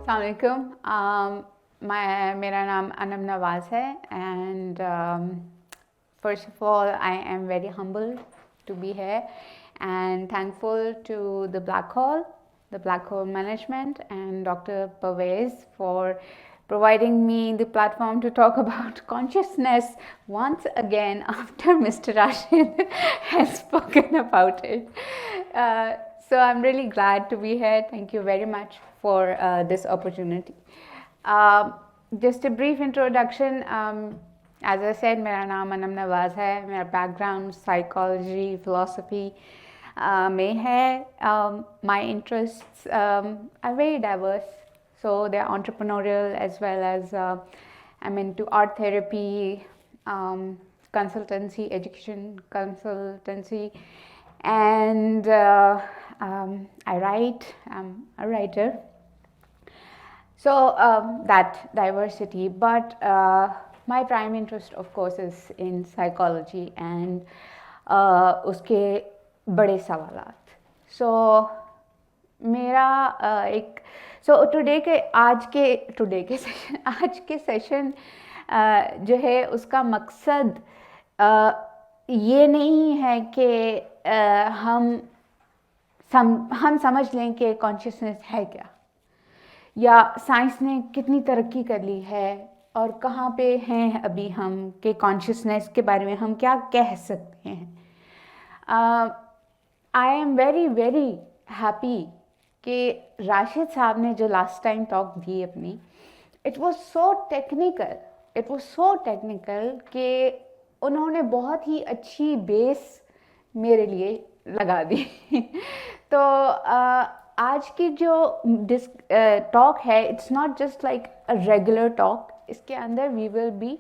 Assalamualaikum. मेरा नाम अनम नवाज़ है and first of all I am very humbled to be here and thankful to the Black Hole Management and Dr. Pervez for providing me the platform to talk about consciousness once again after Mr. Rashid has spoken about it. So I'm really glad to be here. Thank you very much for this opportunity. Just a brief introduction. As I said, मेरा नाम अनम नवाज़ है. मेरा background psychology, philosophy में है. My interests are very diverse. So they're entrepreneurial as well as I'm into art therapy, consultancy, education consultancy, and I write. I'm a writer. So that diversity, but my prime interest of course is in psychology and उसके बड़े सवालात. So मेरा एक today के आज के session जो है उसका मकसद ये नहीं है कि हम समझ लें कि कॉन्शियसनेस है क्या, या साइंस ने कितनी तरक्की कर ली है और कहाँ पे हैं अभी हम कि कॉन्शियसनेस के बारे में हम क्या कह सकते हैं. I am very very happy कि राशिद साहब ने जो लास्ट टाइम टॉक दी अपनी, इट वाज सो टेक्निकल कि उन्होंने बहुत ही अच्छी बेस मेरे लिए लगा दी. तो आज की जो टॉक है, it's not just like a regular talk. इसके अंदर we will be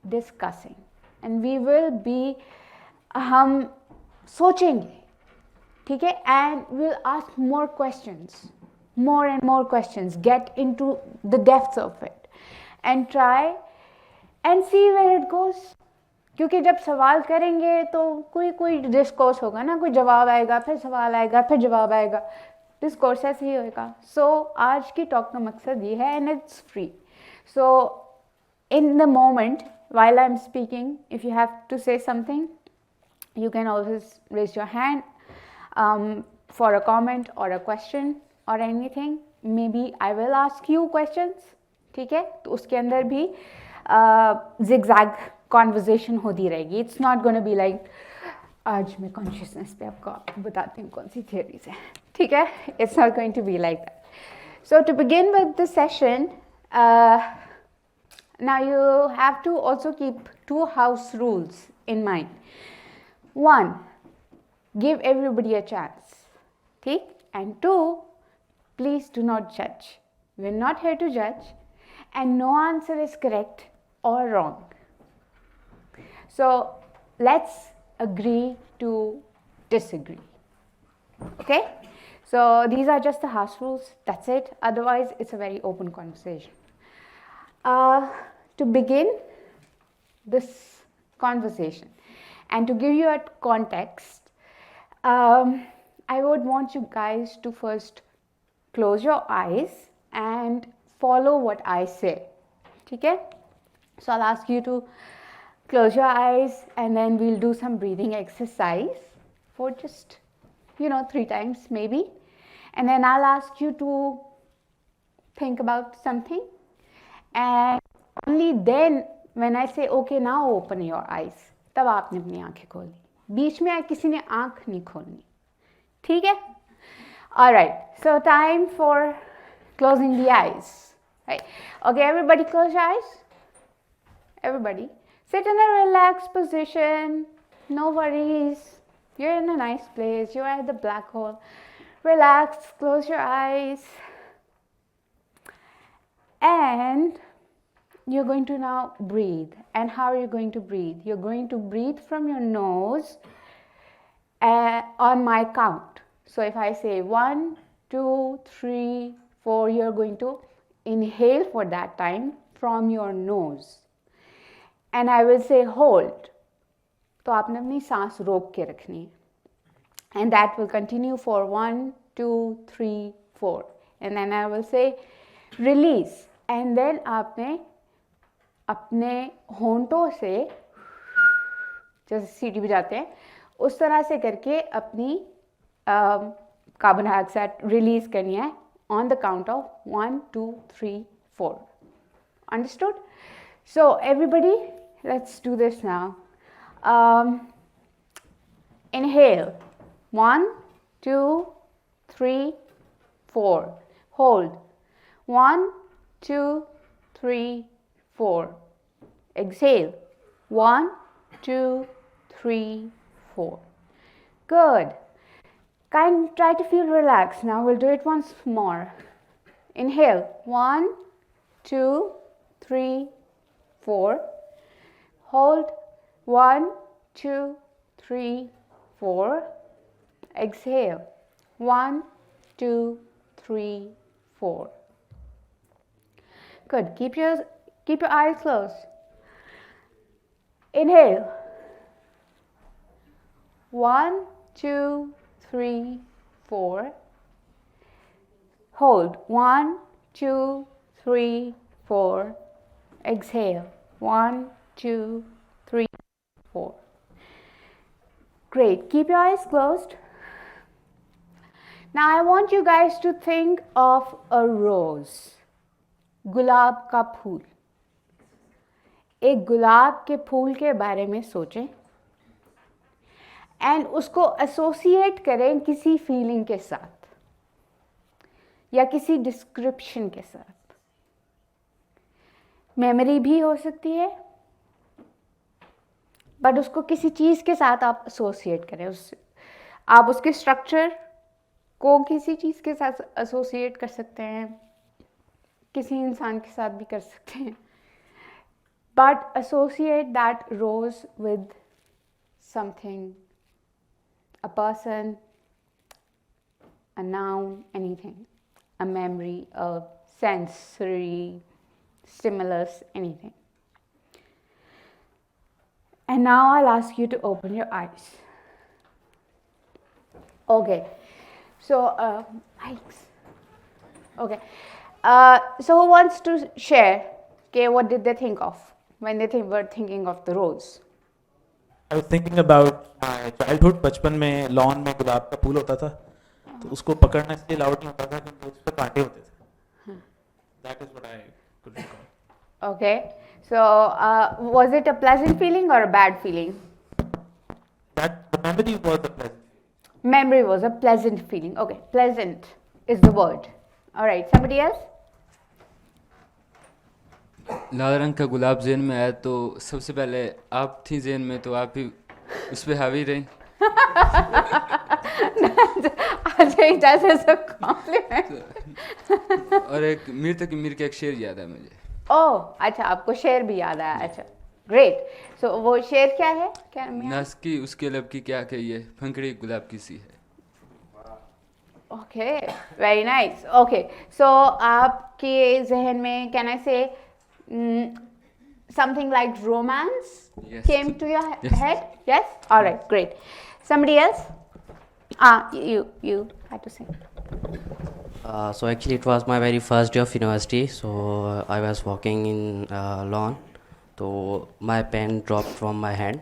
discussing and we will be, हम सोचेंगे, ठीक है, and will ask more and more questions, get into the depths of it and try and see where it goes. क्योंकि जब सवाल करेंगे तो कोई डिस्कोर्स होगा ना, कोई जवाब आएगा, फिर सवाल आएगा, फिर जवाब आएगा, डिस्कोर्स ऐसे ही होएगा. सो आज की टॉक का मकसद ये है and it's free. So in the moment while I'm speaking, if you have to say something, you can always raise your hand for a comment or a question or anything. Maybe I will ask you questions, ठीक है, तो उसके अंदर भी zigzag conversation होती रहेगी. It's not gonna be like आज मैं कॉन्शियसनेस पे आपको बताती हूँ कौन सी थियरीज है, ठीक है. It's not going to be like that. So to begin with the session, now you have to also keep 2 house rules in mind. 1, give everybody a chance, ठीक, and 2, please do not judge. We're not here to judge and no answer is correct or wrong. So let's agree to disagree. Okay? So these are just the house rules. That's it. Otherwise, it's a very open conversation. To begin this conversation and to give you a context, I would want you guys to first close your eyes and follow what I say. Okay? So I'll ask you to close your eyes and then we'll do some breathing exercise for just 3 times maybe, and then I'll ask you to think about something, and only then when I say okay now open your eyes, तब आपने अपनी आंखें खोलनी. बीच में किसी ने आंख नहीं खोलनी, ठीक है? Alright, so time for closing the eyes, right? Okay, everybody close your eyes. Everybody sit in a relaxed position, no worries. You're in a nice place, you're at the black hole. Relax, close your eyes. And you're going to now breathe. And how are you going to breathe? You're going to breathe from your nose on my count. So if I say 1, 2, 3, 4, you're going to inhale for that time from your nose. And I will say hold. तो आपने अपनी सांस रोक के रखनी है. And that will continue for 1, 2, 3, 4. And then I will say release, and then आपने अपने होंठों से जैसे सीटी बजाते हैं उस तरह से करके अपनी कार्बन डाइऑक्साइड रिलीज करनी है on the count of 1 2 3 4. Understood? So everybody, let's do this now. Inhale 1 2 3 4. Hold 1 2 3 4. Exhale 1 2 3 4. Good. Try to feel relaxed. Now we'll do it once more. Inhale 1 2 3 4. Hold 1 2 3 4. Exhale 1 2 3 4. Good. Keep your eyes closed. Inhale 1 2 3 4. Hold 1 2 3 4. Exhale 1 2 3 4. Great. Keep your eyes closed. Now I want you guys to think of a rose. गुलाब का फूल. एक गुलाब के फूल के बारे में सोचें and उसको associate करें किसी फीलिंग के साथ या किसी डिस्क्रिप्शन के साथ. मेमोरी भी हो सकती है, बट उसको किसी चीज़ के साथ आप एसोसिएट करें. आप उसके स्ट्रक्चर को किसी चीज़ के साथ एसोसिएट कर सकते हैं, किसी इंसान के साथ भी कर सकते हैं, but associate that rose with something, a person, a noun, anything, a memory, a sensory stimulus, anything. And now I'll ask you to open your eyes. Okay, so mics. Okay, so who wants to share? Okay, what did they think of when they were thinking of the rose? I was thinking about my childhood. बचपन में lawn में गुलाब का फूल होता था, तो उसको पकड़ना इसलिए अलाउड नहीं होता था क्योंकि उस पर कांटे होते थे. That is what I could recall. Okay, so was it a pleasant feeling or a bad feeling? That the memory was a pleasant. Memory was a pleasant feeling. Okay, pleasant is the word. All right, somebody else? लाल रंग का गुलाब जेन में आया तो सबसे पहले आप थी जेन में, तो आप ही उस पर हावी रही. और एक मीर तक मीर का एक शेर याद है मुझे. ओह अच्छा, आपको शेर भी याद आया. अच्छा, ग्रेट. सो वो शेर क्या है? क्या नस की उसके लब की क्या कहिए, फंकड़ी गुलाब की सी है. Okay, very nice. ओके, सो आपके जहन में कैन आई से something like romance Yes. came to your Yes. head? Yes? All right, great. Somebody else? You had to say. So actually it was my very first day of university, so I was walking in lawn, so my pen dropped from my hand.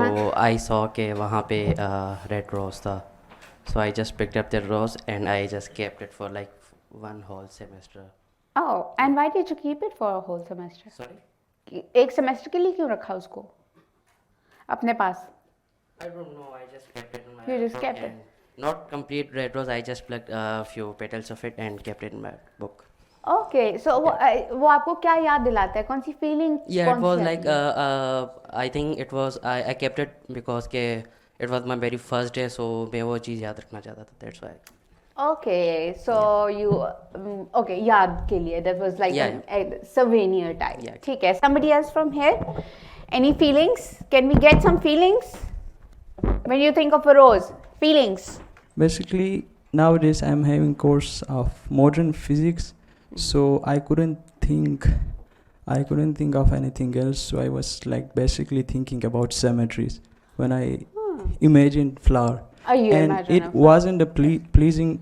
So I saw कि वहाँ पे red rose था, so I just picked up the rose and I just kept it for like one whole semester. Oh, and why did you keep it for a whole semester? Sorry? एक semester के लिए क्यों रखा उसको अपने पास? I don't know, I just kept it in my You just book kept it. and not complete red rose, I just plucked a few petals of it and kept it in my book. Okay, so वो आपको क्या याद दिलाता है? कौन सी feeling? Yeah, it was like I think it was I kept it because के it was my very first day, so मैं वो चीज़ याद रखना चाहता था, that's why. Okay, so you okay, याद के लिए that was like Yeah, a souvenir type. Yeah. ठीक है. Somebody else from here? Any feelings? Can we get some feelings when you think of a rose? Feelings. Basically, nowadays I'm having course of modern physics, so I couldn't think of anything else. So I was like basically thinking about symmetries when I imagined flower. Oh, you And imagine it a flower. wasn't a pleasing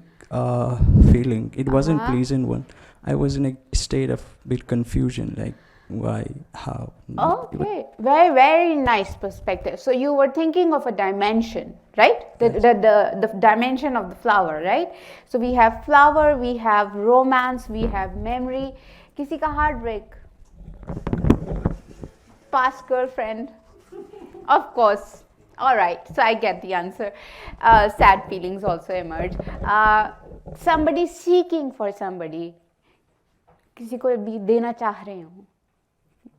feeling. It wasn't pleasant one. I was in a state of bit confusion, like why, how. Okay, very, very nice perspective. So you were thinking of a dimension, right? The dimension of the flower, right? So we have flower, we have romance, we have memory. किसी का heartbreak, past girlfriend, of course. All right, so I get the answer. Sad feelings also emerge. Somebody seeking for somebody. किसी को भी देना चाह रहे हो,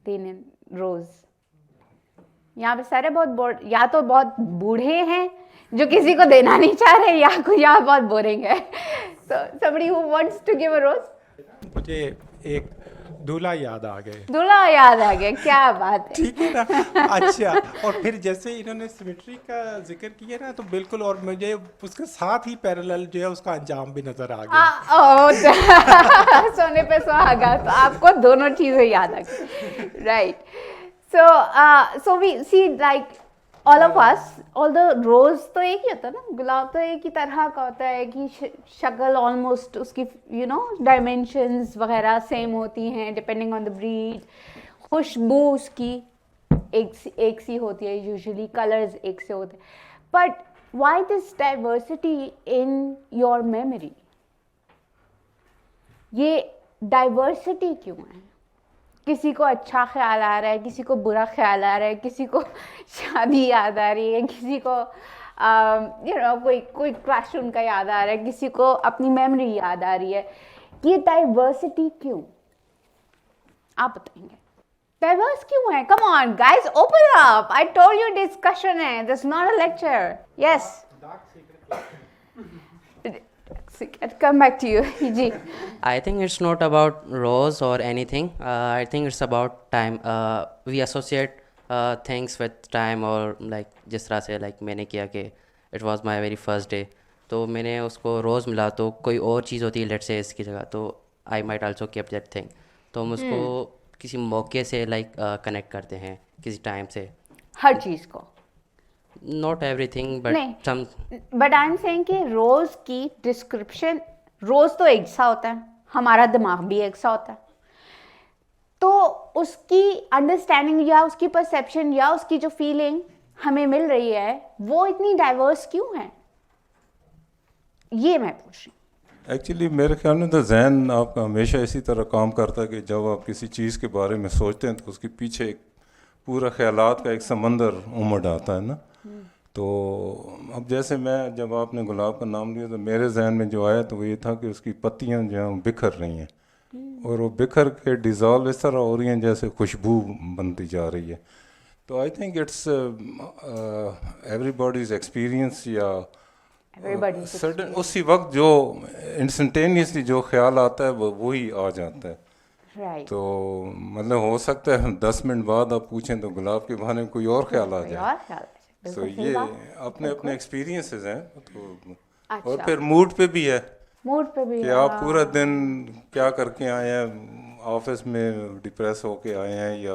देने रोज. यहाँ पे सारे बहुत या तो बहुत बूढ़े हैं जो किसी को देना नहीं चाह रहे, या कोई यहाँ बहुत बोरिंग है. So somebody who wants to give a rose. मुझे एक दूल्हा याद आ गए. दूल्हा याद आ गया, क्या बात है. ठीक है ना. अच्छा, और फिर जैसे इन्होंने सिमेट्री का जिक्र किया ना, तो बिल्कुल, और मुझे उसके साथ ही पैरेलल जो है उसका अंजाम भी नजर आ गया. सोने पे सुहागा, तो आपको दोनों चीजें याद आ गई, right. So we see like all of us, all the rows तो एक ही होता है ना, गुलाब तो एक ही तरह का होता है कि शक्ल ऑलमोस्ट उसकी डायमेंशंस वगैरह सेम होती हैं डिपेंडिंग ऑन द ब्रीड. खुशबू उसकी एक सी होती है, यूजुअली कलर्स एक से होते हैं. But why this diversity in your memory? ये डाइवर्सिटी क्यों है? किसी को अच्छा ख्याल आ रहा है, किसी को बुरा ख्याल आ रहा है, किसी को शादी याद आ रही है, किसी को कोई क्रश उनका याद आ रहा है, किसी को अपनी मेमोरी याद आ रही है. ये डाइवर्सिटी क्यों? आप बताएंगे डाइवर्स क्यों है? Come on guys, open up. I told you discussion है, this not a lecture. Yes, come back to you. जी. I think it's not about rose or anything. I think it's about time. We associate things with time, or like जिस तरह से like मैंने किया कि it was my very first day, तो मैंने उसको रोज़ मिला, तो कोई और चीज़ होती है लेट्स से इसकी जगह, तो I might also keep that thing. तो हम उसको किसी मौके से like कनेक्ट करते हैं, किसी टाइम से. हर चीज़ को. Not everything, but नहीं. some. But I am saying कि रोज की डिस्क्रिप्शन, रोज तो एक सा होता है, हमारा दिमाग भी एक सा होता है, तो उसकी अंडरस्टैंडिंग या उसकी परसेप्शन या उसकी जो फीलिंग हमें मिल रही है वो इतनी डाइवर्स क्यों है, ये मैं पूछ रही हूँ. एक्चुअली मेरे ख्याल में तो जहन आपका हमेशा इसी तरह काम करता है कि जब आप किसी चीज़ के बारे में सोचते हैं तो उसके पीछे एक पूरा ख्यालात का एक समंदर उमड़ आता है ना. तो अब जैसे मैं, जब आपने गुलाब का नाम लिया तो मेरे जहन में जो आया तो वो ये था कि उसकी पत्तियां जो हैं बिखर रही हैं, और वो बिखर के डिज़ॉल्व इस तरह हो रही हैं जैसे खुशबू बनती जा रही है. तो I think it's everybody's experience, या सर्टन उसी वक्त जो इंस्टेंटेनियसली जो ख्याल आता है वो वही आ जाता है. राइट. तो मतलब हो सकता है 10 मिनट बाद आप पूछें तो गुलाब के बारे में कोई और ख्याल आ जाए. तो ये अपने अपने एक्सपीरियंसेस हैं. तो अच्छा. और फिर मूड पे भी है मूड पे भी कि आप पूरा दिन क्या करके आए हैं, ऑफिस में डिप्रेस होके आए हैं या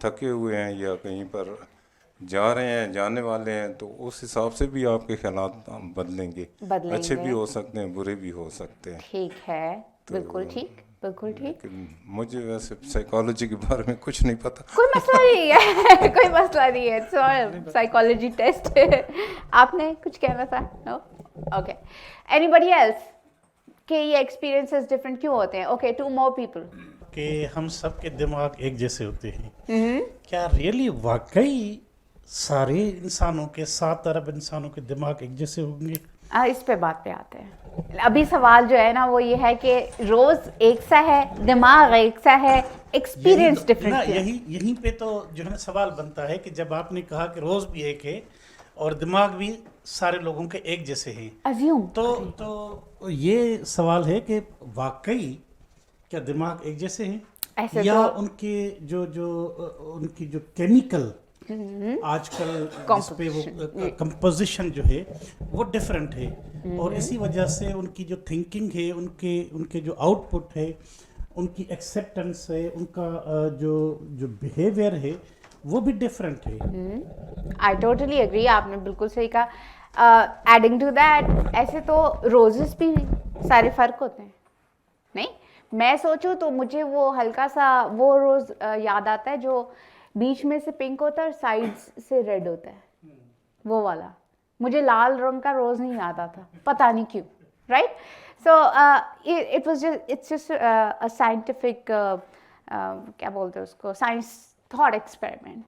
थके हुए हैं या कहीं पर जा रहे हैं, जाने वाले हैं, तो उस हिसाब से भी आपके ख्यालात बदलेंगे. अच्छे भी हो सकते हैं, बुरे भी हो सकते हैं. ठीक है. बिल्कुल ठीक, बिल्कुल ठीक. लेकिन मुझे वैसे साइकोलॉजी के बारे में कुछ नहीं पता. कोई मसला नहीं है. कोई मसला नहीं है. It's psychology test. आपने कुछ कहना था? नो. ओके. Anybody else? कि ये एक्सपीरियंसेस डिफरेंट क्यों होते हैं? Okay, 2 more people. कि हम सब के दिमाग एक जैसे होते हैं. क्या रियली वाकई सारे इंसानों के 7 अरब इंसानों के दिमाग एक जैसे होंगे? इस पे बात पे आते हैं. अभी सवाल जो है ना वो ये है कि रोज एक सा है, दिमाग एक सा है, एक्सपीरियंस डिफरेंट है. यहीं पे तो जो है ना सवाल बनता है कि जब आपने कहा कि रोज भी एक है और दिमाग भी सारे लोगों के एक जैसे हैं, अज्यूम तो ये सवाल है कि वाकई क्या दिमाग एक जैसे हैं, ऐसे या तो उनके उनकी जो केमिकल आजकल इस पे वो कंपोजिशन जो है वो डिफरेंट है, और इसी वजह से उनकी जो थिंकिंग है, उनके जो आउटपुट है, उनकी एक्सेप्टेंस है, उनका जो बिहेवियर है वो भी डिफरेंट है. I totally agree. आपने बिल्कुल सही कहा. एडिंग टू दैट, ऐसे तो रोजेस भी सारे फर्क होते हैं नहीं, मैं सोचूं तो मुझे वो हल्का सा वो रोज़ याद आता है जो बीच में से पिंक होता है और साइड्स से रेड होता है, वो वाला। मुझे लाल रंग का रोज़ नहीं याद आता, पता नहीं क्यों, right? So it's just a scientific क्या बोलते हैं उसको, साइंस थॉट एक्सपेरिमेंट,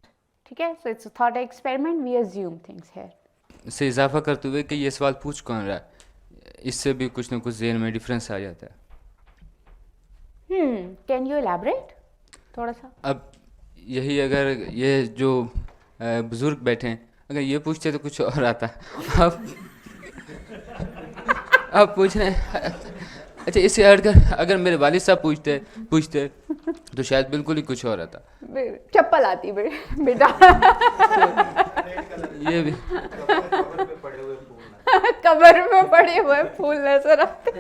ठीक है? So it's a thought experiment, we assume things here. से इजाफा करते हुए कि ये सवाल पूछ कौन रहा है, इससे भी कुछ ना कुछ ज़हन में डिफरेंस आ जाता है। कैन यू एलैबोरेट थोड़ा सा? अब यही अगर ये जो बुज़ुर्ग बैठे हैं, अगर ये पूछते तो कुछ और आता। अब पूछ रहे हैं, अच्छा इससे हटकर अगर मेरे वालिद साहब पूछते तो शायद बिल्कुल ही कुछ और आता। चप्पल आती बेटा। ये भी कबर में पड़े हुए फूल नजर आते,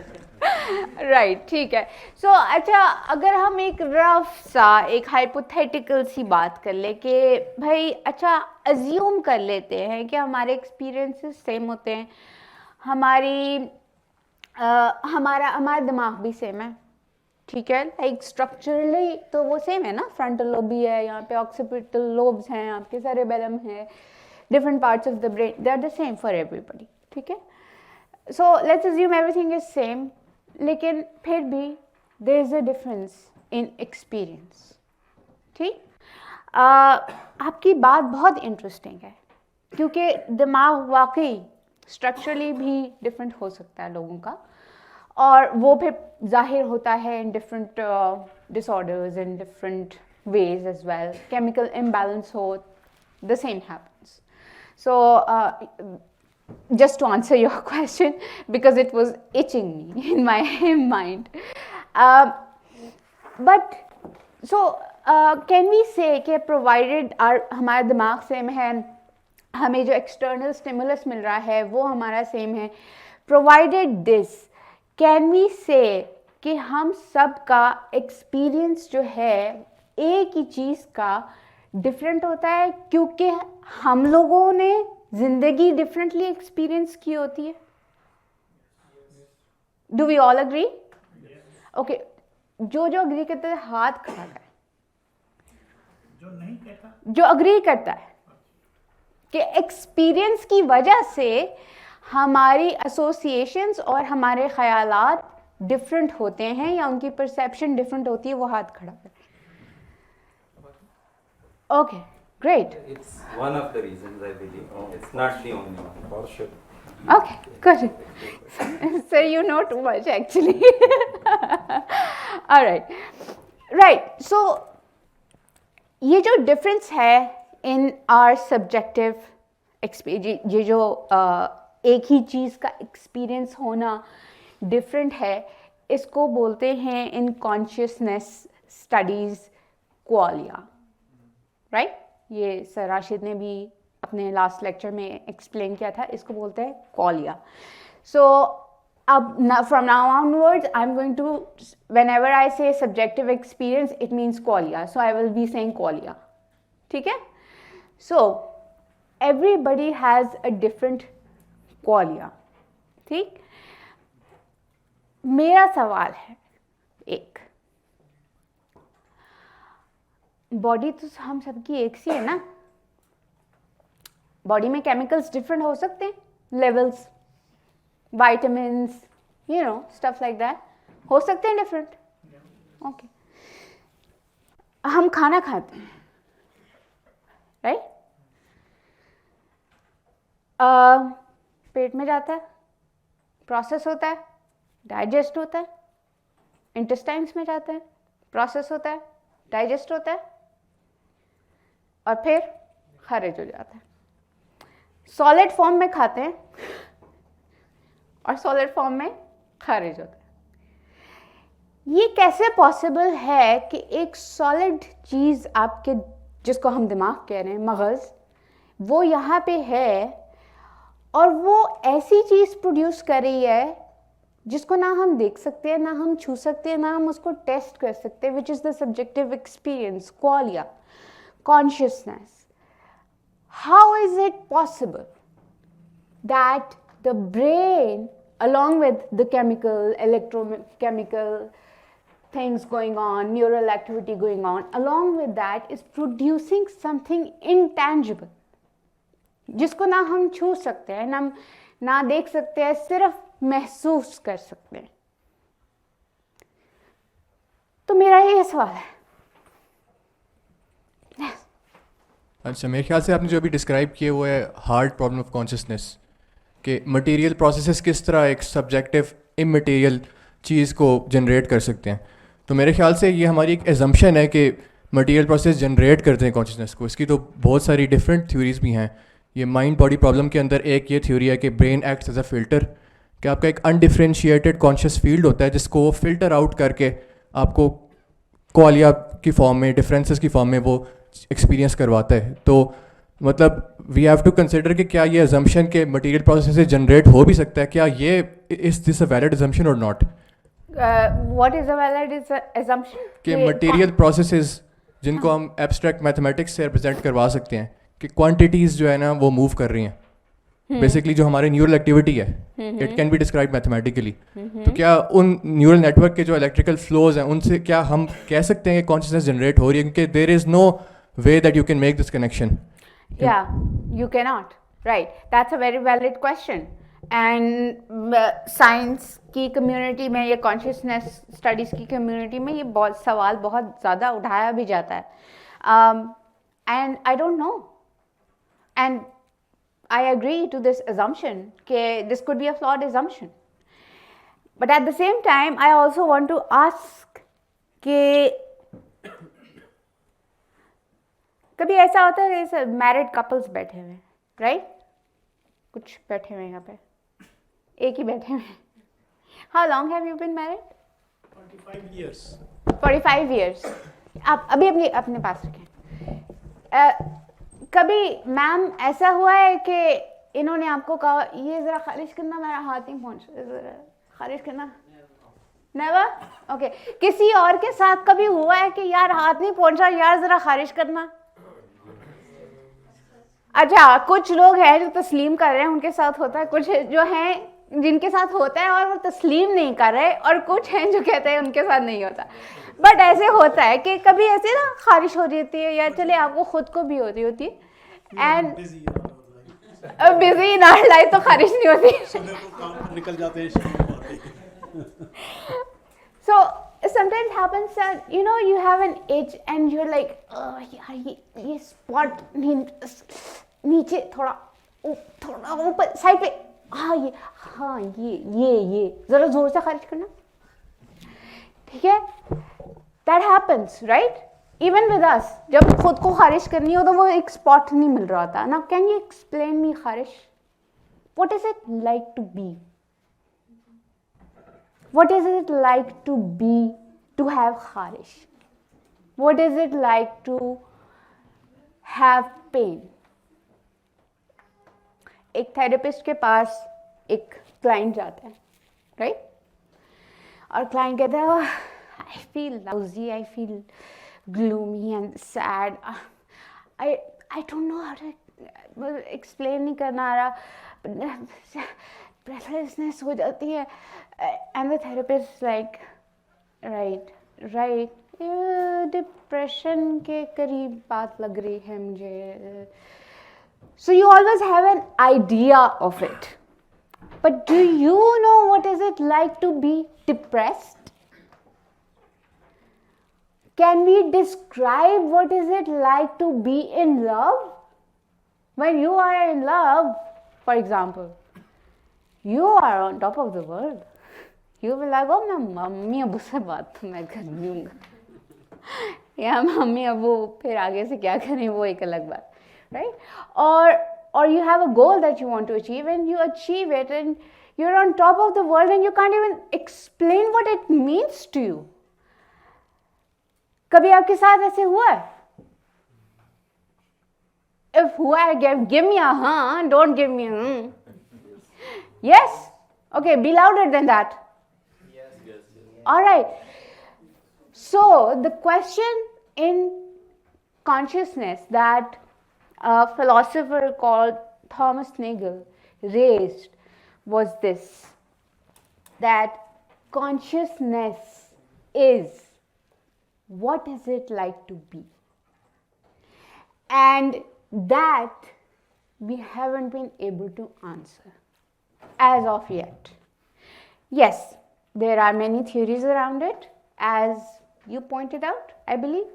राइट, ठीक है। सो अच्छा, अगर हम एक रफ सा एक हाइपोथेटिकल सी बात कर ले कि भाई अच्छा अज्यूम कर लेते हैं कि हमारे एक्सपीरियंसेस सेम होते हैं, हमारा दिमाग भी सेम है, ठीक है? लाइक स्ट्रक्चरली तो वो सेम है ना, फ्रंटल लोब भी है, यहाँ पे ऑक्सीपिटल लोब्स हैं, आपके सेरेबेलम है, different parts of the brain, they are the same for everybody, ठीक है? So let's assume everything is same, लेकिन फिर भी there is a difference in experience, ठीक? आपकी बात बहुत इंटरेस्टिंग है, क्योंकि दिमाग वाकई स्ट्रक्चरली भी डिफरेंट हो सकता है लोगों का, और वो फिर जाहिर होता है in different disorders in different ways as well. Chemical imbalance हो, the same happens. So just to answer your question, because it was itching me in my mind, but so can we say कि provided हमारा दिमाग same है, हमें जो external stimulus मिल रहा है वो हमारा सेम है, provided this, can we say कि हम सब का एक्सपीरियंस जो है एक ही चीज़ का डिफरेंट होता है, क्योंकि हम लोगों ने जिंदगी डिफरेंटली एक्सपीरियंस की होती है? Do we all agree? Okay, जो अग्री करता है हाथ खड़ा करें। जो नहीं कहता, जो अग्री करता है कि एक्सपीरियंस की वजह से हमारी एसोसिएशंस और हमारे ख्यालात डिफरेंट होते हैं या उनकी परसेप्शन डिफरेंट होती है, वो हाथ खड़ा करें। Okay, great. It's one of the reasons, I believe. It's not the only one. Partial. Okay, good. So you know too much actually. All right. Right. So ये जो difference है in our subjective experience, ये जो एक ही चीज़ का experience होना different है, इसको बोलते हैं in consciousness studies qualia, right? ये सर राशिद ने भी अपने लास्ट लेक्चर में एक्सप्लेन किया था, इसको बोलते हैं क्वालिया। सो अब from now onwards I am going to, whenever I say subjective experience it means qualia, so I will be saying qualia, ठीक है? So everybody has a different qualia, ठीक? मेरा सवाल है एक, बॉडी तो हम सबकी एक सी है ना, बॉडी में केमिकल्स डिफरेंट हो सकते हैं, levels, vitamins, you know stuff like that, हो सकते हैं डिफरेंट, ओके? हम खाना खाते हैं, राइट? पेट में जाता है, प्रोसेस होता है, डाइजेस्ट होता है, इंटेस्टाइन्स में जाता है, प्रोसेस होता है, डाइजेस्ट होता है, और फिर खारिज हो जाता है। सॉलिड फॉर्म में खाते हैं और सॉलिड फॉर्म में खारिज होता है। ये कैसे पॉसिबल है कि एक सॉलिड चीज़ आपके, जिसको हम दिमाग कह रहे हैं, मगज़, वो यहाँ पे है और वो ऐसी चीज़ प्रोड्यूस कर रही है जिसको ना हम देख सकते हैं, ना हम छू सकते हैं, ना हम उसको टेस्ट कर सकते हैं, which is the subjective experience, qualia, consciousness. How is it possible that the brain, along with the chemical, electrochemical, things going on, neural activity going on. Along with that is producing something intangible, जिसको ना हम छू सकते हैं, ना देख सकते हैं, सिर्फ महसूस कर सकते हैं. तो मेरा ये सवाल है. अच्छा, मेरे ख्याल से आपने जो अभी डिस्क्राइब किए वो है हार्ड प्रॉब्लम ऑफ कॉन्शियसनेस, कि मटेरियल प्रोसेसेस किस तरह एक सब्जेक्टिव इमटेरियल चीज़ को जनरेट कर सकते हैं. तो मेरे ख्याल से ये हमारी एक एजम्पशन है कि मटेरियल प्रोसेस जनरेट करते हैं कॉन्शियसनेस को. इसकी तो बहुत सारी डिफरेंट थ्योरीज भी हैं. ये माइंड बॉडी प्रॉब्लम के अंदर एक ये थ्योरी है कि brain acts as a filter, कि आपका एक अनडिफ्रेंशिएटेड कॉन्शियस फील्ड होता है जिसको वो फिल्टर आउट करके आपको क्वालिया की फॉर्म में, डिफरेंसेस की फॉर्म में वो एक्सपीरियंस करवाता है. तो मतलब वी हैव टू कंसिडर कि क्या ये अजम्पशन के मटेरियल प्रोसेस से जनरेट हो भी सकता है, क्या ये is this a valid assumption और नॉट? What is a valid assumption? कि मटेरियल प्रोसेसेस जिनको हम एब्स्ट्रैक्ट मैथमेटिक्स से रिप्रेजेंट करवा सकते हैं, कि क्वांटिटीज़ जो है ना वो मूव कर रही हैं. बेसिकली जो हमारे न्यूरल एक्टिविटी है, it can be describe mathematically. तो क्या उन न्यूरल नेटवर्क के जो इलेक्ट्रिकल फ्लोज हैं उनसे क्या हम कह सकते हैं कि कॉन्शियसनेस जनरेट हो रही है? क्योंकि there is no way that you can make this connection. Yeah, you cannot. Right. That's a very valid question. And science की community में, ये consciousness studies की community में ये बहुत सवाल बहुत ज़्यादा उठाया भी जाता है. And I don't know. And I agree to this assumption कि this could be a flawed assumption. But at the same time, I also want to ask कि कभी ऐसा होता है जैसे मैरिड कपल्स बैठे हुए हैं, राइट? कुछ बैठे हुए हैं यहाँ पे, एक ही बैठे हुए हैं. How long have you been married? 45 years. 45 years. आप अभी अपने पास रखें. कभी मैम ऐसा हुआ है कि इन्होंने आपको कहा ये ज़रा खारिज करना, मेरा हाथ नहीं पहुँच, ज़रा खारिज करना? नेवर? ओके. किसी और के साथ कभी हुआ है कि यार हाथ नहीं पहुँचा, यार ज़रा खारिज करना? अच्छा, कुछ लोग हैं जो तस्लीम कर रहे हैं, उनके साथ होता है. कुछ जो हैं जिनके साथ होता है और वो तस्लीम नहीं कर रहे, और कुछ हैं जो कहते हैं उनके साथ नहीं होता. बट ऐसे होता है कि कभी ऐसे ना खारिश हो रही होती है, या चले आपको खुद को भी होती है, and busy in our life तो खारिश नहीं होती. निकल जाते हैं. So sometimes happens that you have an itch and you're like, यार ये spot नीचे थोड़ा ऊपर साइड पे, ये जरा जोर से खारिज करना. ठीक है? That happens, right? Even with us, जब खुद को खारिज करनी हो तो वो एक spot नहीं मिल रहा था. Now can you explain me खारिश? What is it like to be? What is it like to have kharish? What is it like to have pain? एक थेरेपिस्ट के पास एक क्लाइंट जाता है, राइट? और क्लाइंट कहता है, I feel lousy, I feel gloomy and sad. I don't know how to explain, नहीं करना आ रहा, breathlessness हो जाती है. And the therapist is like, right, depression के करीब बात लग रही है मुझे. So you always have an idea of it. But do you know what is it like to be depressed? Can we describe what is it like to be in love? When you are in love, for example, you are on top of the world. You will like, oh, मैं mummy Abu से बात मैं कर लूँगा, या mummy Abu फिर आगे से क्या करें वो एक अलग बात, right? Or you have a goal that you want to achieve and you achieve it and you're on top of the world and you can't even explain what it means to you. कभी आपके साथ ऐसे हुआ है? If हुआ है, give me a huh, don't give me a Yes? Okay, be louder than that. Yes. All right. So, the question in consciousness that a philosopher called Thomas Nagel raised was this, that consciousness is, what is it like to be? And that we haven't been able to answer as of yet. Yes, there are many theories around it, as you pointed out, I believe.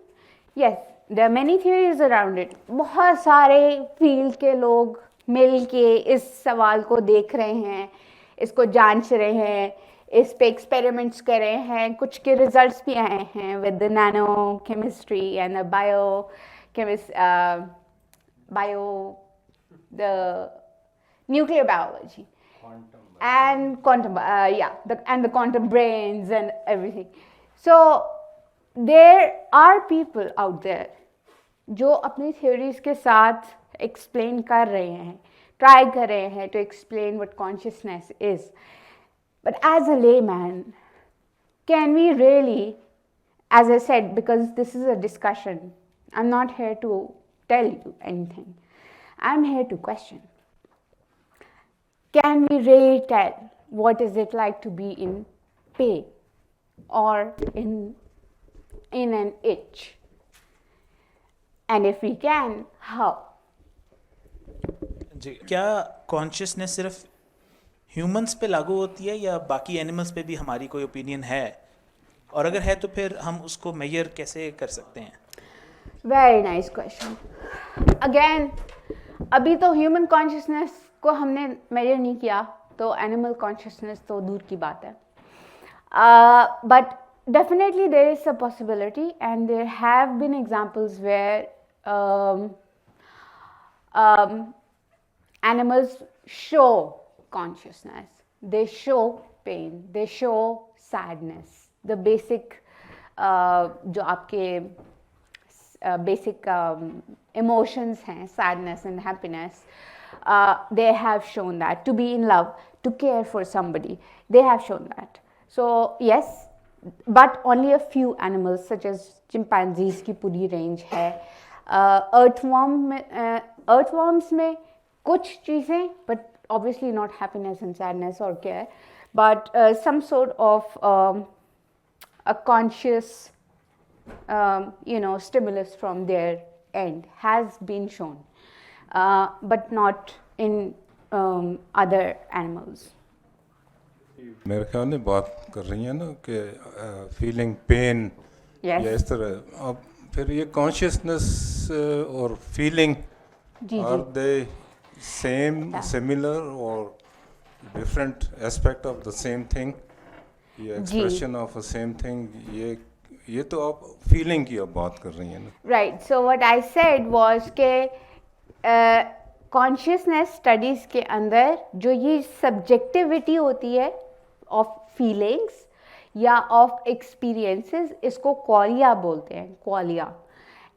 Yes, there are many theories around it. बहुत सारे field के लोग मिल के इस सवाल को देख रहे हैं, इसको जांच रहे हैं, इस पे एक्सपेरिमेंट्स कर रहे हैं. कुछ के रिजल्ट्स भी आए हैं with the nano chemistry and the nuclear biology and quantum, and the quantum brains and everything. So there are people out there जो अपनी theories के साथ explain कर रहे हैं, try कर रहे हैं to explain what consciousness is. But as a layman, can we really, as I said, because this is a discussion, I'm not here to tell you anything. I'm here to question. Can we really tell what is it like to be in pain or in an itch? And if we can, how? जी, क्या consciousness सिर्फ humans पे लागू होती है या बाकी animals पे भी हमारी कोई ओपिनियन है, और अगर है तो फिर हम उसको मेजर कैसे कर सकते हैं? Very nice question. Again, अभी तो ह्यूमन कॉन्शियसनेस को हमने मेजर नहीं किया, तो एनिमल कॉन्शियसनेस तो दूर की बात है. But definitely there is a possibility, and there have been examples where animals show consciousness, they show pain, they show sadness, the basic जो आपके basic emotions हैं, sadness and happiness, they have shown that. To be in love, to care for somebody, they have shown that. So yes, but only a few animals such as chimpanzees की पूरी range है. Earthworms में कुछ चीज़ें, but obviously not happiness and sadness or care, but some sort of a conscious stimulus from their end has been shown, but not in other animals. मेरे ख्याल में बात कर रही हैं ना कि फीलिंग पेन या इस तरह, अब फिर ये कॉन्शियसनेस और feeling are they same, similar और different aspect of the same thing, ये expression of a same thing, ये तो आप फीलिंग की अब बात कर रही हैं ना? Right, so what I said was के कॉन्शियसनेस स्टडीज़ के अंदर जो ये सब्जेक्टिविटी होती है ऑफ फीलिंग्स या ऑफ एक्सपीरियंसेस, इसको क्वालिया बोलते हैं, क्वालिया.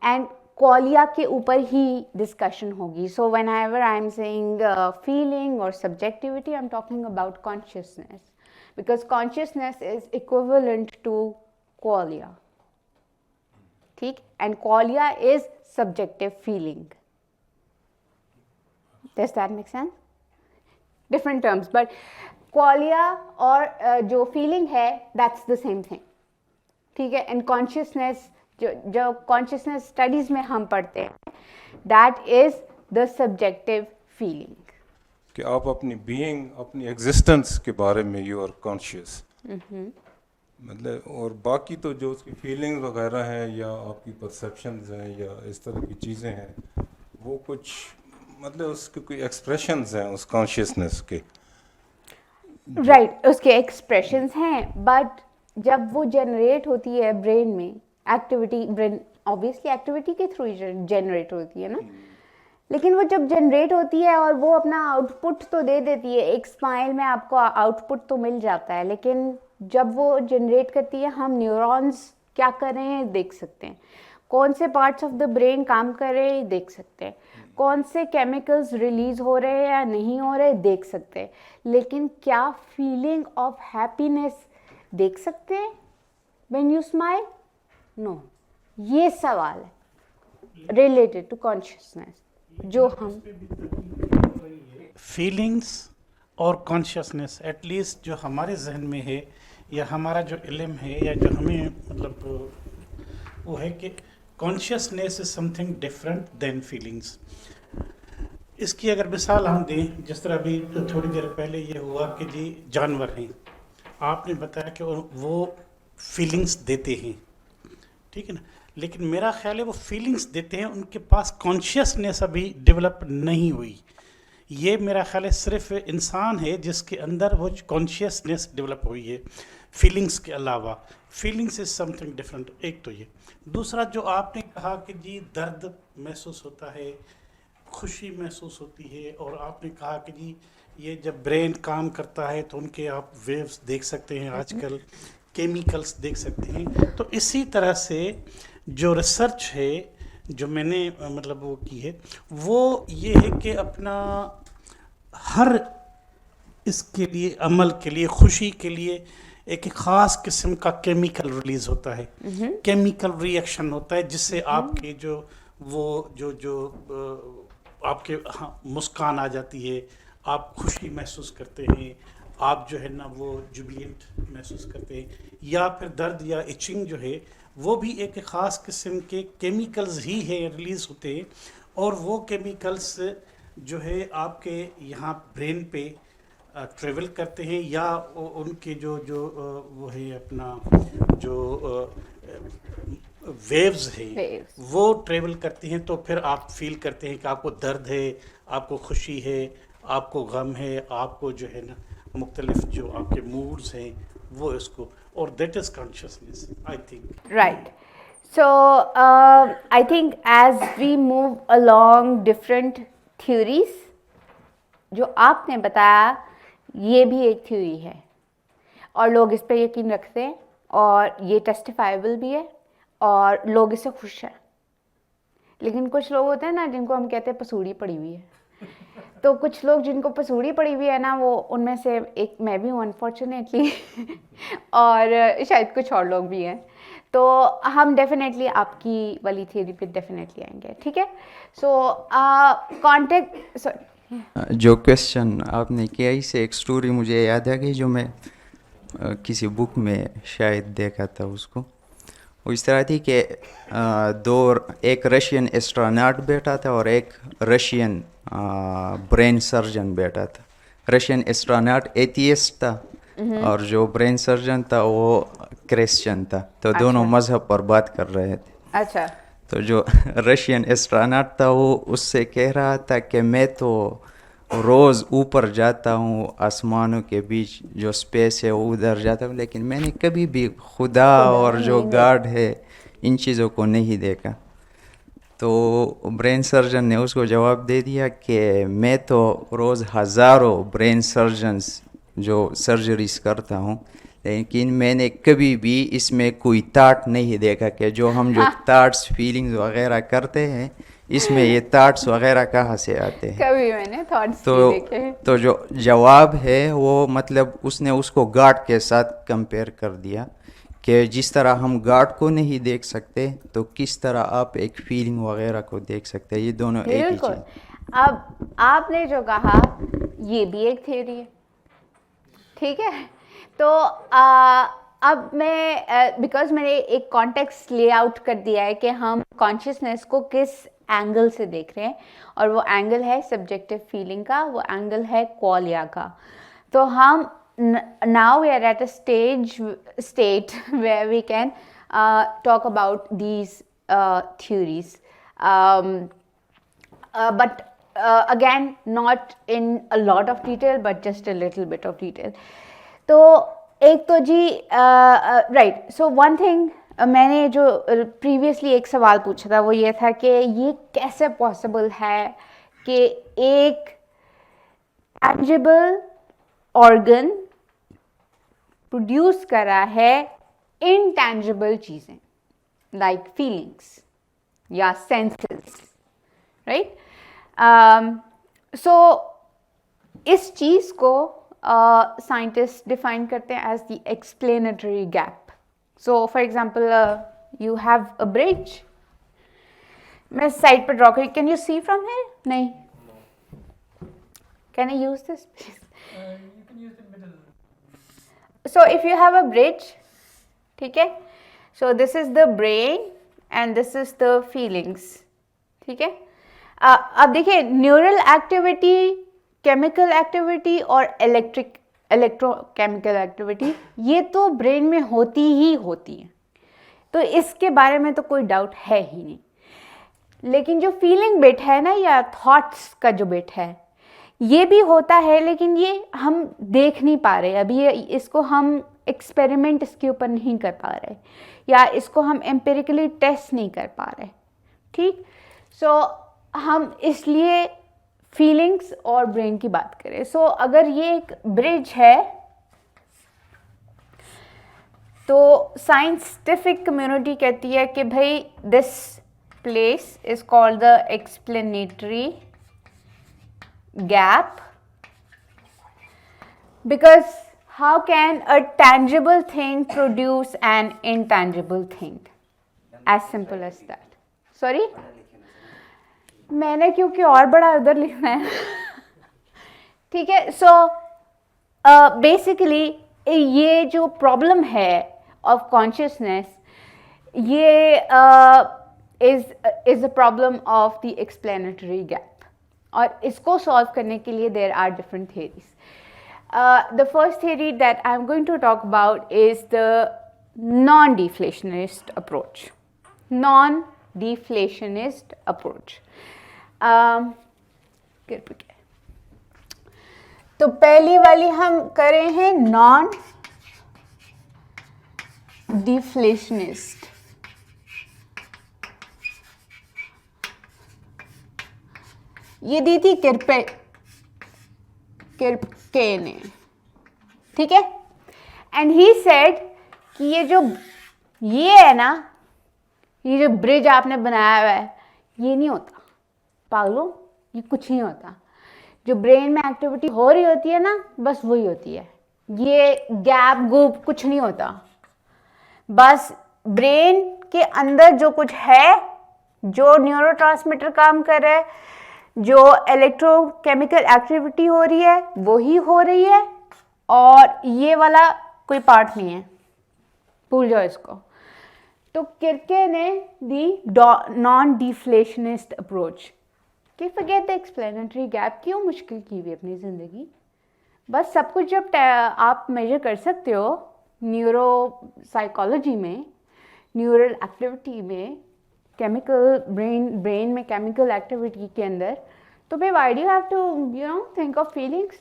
एंड क्वालिया के ऊपर ही डिस्कशन होगी. So whenever I am saying feeling और subjectivity, I am talking about consciousness, because consciousness is equivalent to qualia. ठीक, and qualia is subjective feeling. Does that make sense? Different terms, but qualia और जो feeling है, that's the same thing. ठीक है, and consciousness जो consciousness studies में हम पढ़ते हैं, that is the subjective feeling. कि आप अपनी being, अपनी existence के बारे में you are conscious. मतलब और बाकी तो जो उसकी feelings वगैरह हैं या आपकी perceptions हैं या इस तरह की चीज़ें हैं, वो कुछ मतलब उसके कोई एक्सप्रेशंस हैं उस कॉन्शियसनेस के. राइट, उसके एक्सप्रेशंस हैं, बट जब वो जनरेट होती है ब्रेन में, एक्टिविटी, ब्रेन ऑब्वियसली एक्टिविटी के थ्रू जनरेट होती है ना, लेकिन वो जब जनरेट होती है और वो अपना आउटपुट तो दे देती है, एक स्माइल में आपको आउटपुट तो मिल जाता है, लेकिन जब वो जनरेट करती है, हम न्यूरॉन्स क्या कर रहे हैं देख सकते हैं, कौन से पार्ट्स ऑफ द ब्रेन काम कर रहे हैं देख सकते हैं, कौन से केमिकल्स रिलीज हो रहे हैं या नहीं हो रहे देख सकते हैं, लेकिन क्या फीलिंग ऑफ हैप्पीनेस देख सकते हैं व्हेन यू स्माइल? नो. ये सवाल है रिलेटेड टू कॉन्शियसनेस जो हम फीलिंग्स और कॉन्शियसनेस एटलीस्ट जो हमारे जहन में है या हमारा जो इल्म है या जो हमें मतलब वो है कि consciousness is something different than feelings. इसकी अगर मिसाल हम दें, जिस तरह अभी थोड़ी देर पहले ये हुआ कि जी जानवर हैं, आपने बताया कि वो फीलिंग्स देते हैं, ठीक है ना, लेकिन मेरा ख्याल है वो फीलिंग्स देते हैं, उनके पास कॉन्शियसनेस अभी डेवलप नहीं हुई। ये मेरा ख्याल है सिर्फ इंसान है जिसके अंदर वो कॉन्शियसनेस डेवलप हुई है फीलिंग्स के अलावा। Feelings is something different. एक तो ये, दूसरा जो आपने कहा कि जी दर्द महसूस होता है, खुशी महसूस होती है, और आपने कहा कि जी ये जब ब्रेन काम करता है तो उनके आप वेव्स देख सकते हैं, आजकल केमिकल्स देख सकते हैं। तो इसी तरह से जो रिसर्च है जो मैंने मतलब वो की है वो ये है कि अपना हर इसके लिए अमल के लिए, खुशी के लिए एक ख़ास किस्म का केमिकल रिलीज़ होता है, केमिकल रिएक्शन होता है, जिससे आपके जो वो जो जो आपके मुस्कान आ जाती है, आप खुशी महसूस करते हैं, आप जो है ना वो जुबिलेंट महसूस करते हैं। या फिर दर्द या इचिंग जो है वो भी एक ख़ास किस्म के केमिकल्स ही है रिलीज़ होते हैं, और वो केमिकल्स जो है आपके यहाँ ब्रेन पे ट्रेवल करते हैं, या उनके जो जो वो है अपना जो वेव्स है वो ट्रेवल करती हैं, तो फिर आप फील करते हैं कि आपको दर्द है, आपको खुशी है, आपको गम है, आपको जो है ना मुख्तलिफ जो आपके मूड्स हैं वो इसको, और that is consciousness I think. Right. So I think as we move along different theories, जो आपने बताया ये भी एक थ्योरी है और लोग इस पर यकीन रखते हैं और ये टेस्टिफाइबल भी है और लोग इससे खुश हैं। लेकिन कुछ लोग होते हैं ना जिनको हम कहते हैं पसूड़ी पड़ी हुई है, तो कुछ लोग जिनको पसूड़ी पड़ी हुई है ना, वो उनमें से एक मैं भी हूँ अनफॉर्चुनेटली और शायद कुछ और लोग भी हैं। तो हम डेफिनेटली आपकी वाली थ्योरी पे डेफिनेटली आएंगे, ठीक है। सो कॉन्टेक्ट जो क्वेश्चन आपने किया, इससे एक स्टोरी मुझे याद आ गई जो मैं किसी बुक में शायद देखा था उसको। वो इस तरह थी कि एक रशियन एस्ट्रोनॉट बैठा था और एक रशियन ब्रेन सर्जन बैठा था। रशियन एस्ट्रोनॉट एथियस्ट था और जो ब्रेन सर्जन था वो क्रिश्चियन था, तो दोनों मज़हब पर बात कर रहे थे। अच्छा। तो जो रशियन एस्ट्रोनॉट था वो उससे कह रहा था कि मैं तो रोज़ ऊपर जाता हूँ, आसमानों के बीच जो स्पेस है वो उधर जाता हूँ, लेकिन मैंने कभी भी खुदा और जो गॉड है इन चीज़ों को नहीं देखा। तो ब्रेन सर्जन ने उसको जवाब दे दिया कि मैं तो रोज़ हज़ारों ब्रेन सर्जन्स जो सर्जरीज करता हूँ, लेकिन मैंने कभी भी इसमें कोई थाट नहीं देखा कि जो हम जो थाट्स फीलिंग्स वगैरह करते हैं इसमें ये थाट्स वगैरह कहाँ से आते हैं। कभी मैंने थॉट्स नहीं देखे। तो जो जवाब है वो मतलब उसने उसको गॉड के साथ कंपेयर कर दिया कि जिस तरह हम गॉड को नहीं देख सकते तो किस तरह आप एक फीलिंग वगैरह को देख सकते हैं, ये दोनों एक ही चीज़। अब आपने जो कहा ये भी एक थ्योरी है, ठीक है। तो अब मैं बिकॉज मैंने एक कॉन्टेक्स्ट लेआउट कर दिया है कि हम कॉन्शियसनेस को किस एंगल से देख रहे हैं, और वो एंगल है सब्जेक्टिव फीलिंग का, वो एंगल है क्वालिया का। तो हम now we are at a state where we can talk about these theories, but again not in a lot of detail but just a little bit of detail. तो एक तो जी right, so one thing मैंने जो previously एक सवाल पूछा था वो ये था कि ये कैसे पॉसिबल है कि एक टैंजिबल ऑर्गन प्रोड्यूस करा है इनटैंजिबल चीज़ें लाइक फीलिंग्स या सेंसेस, राइट। सो इस चीज़ को साइंटिस्ट डिफाइन करते हैं as the explanatory gap. So for example you have a bridge, मैं साइड पर ड्रॉ करी, can you see from here? नहीं, can I use this please? so if you have a bridge, ठीक है, so this is the brain and this is the feelings, ठीक है. अब देखिए न्यूरल एक्टिविटी, केमिकल एक्टिविटी और electrochemical activity ये तो ब्रेन में होती ही होती है, तो इसके बारे में तो कोई डाउट है ही नहीं. लेकिन जो फीलिंग बिट है ना, या थॉट्स का जो बिट है, ये भी होता है, लेकिन ये हम देख नहीं पा रहे अभी. इसको हम एक्सपेरिमेंट इसके ऊपर नहीं कर पा रहे, या इसको हम एम्पिरिकली टेस्ट नहीं कर पा रहे, ठीक. सो हम इसलिए फीलिंग्स और ब्रेन की बात करें. सो अगर ये एक ब्रिज है, तो साइंटिफिक कम्युनिटी कहती है कि भाई this place is called the explanatory gap, because how can a tangible thing produce an intangible thing? As simple as that. Sorry, मैंने क्योंकि और बड़ा उधर लिखना है. ठीक है. सो बेसिकली ये जो प्रॉब्लम है ऑफ कॉन्शियसनेस, ये is a problem of the explanatory gap. और इसको सॉल्व करने के लिए there are different theories. The first theory that I am going to talk about is the non deflationist approach. Non deflationist approach. तो पहली वाली हम करें हैं नॉन डिफ्लेशनिस्ट. ये दी थी किर्के ने, ठीक है. एंड ही सेड कि ये है ना, ये जो ब्रिज आपने बनाया हुआ है, ये नहीं होता पागलों, ये कुछ नहीं होता. जो ब्रेन में एक्टिविटी हो रही होती है ना, बस वही होती है. ये गैप गुप कुछ नहीं होता. बस ब्रेन के अंदर जो कुछ है, जो न्यूरोट्रांसमीटर काम कर रहा है, जो इलेक्ट्रोकेमिकल एक्टिविटी हो रही है, वही हो रही है, और ये वाला कोई पार्ट नहीं है, भूल जाओ इसको. तो किर्के ने दी नॉन डिफ्लेशनिस्ट अप्रोच कि फॉरगेट द एक्सप्लेनेटरी गैप. क्यों मुश्किल की हुई अपनी ज़िंदगी? बस सब कुछ जब आप मेजर कर सकते हो न्यूरो साइकोलॉजी में, न्यूरल एक्टिविटी में, केमिकल ब्रेन में केमिकल एक्टिविटी के अंदर, तो भाई why do you have to think of feelings?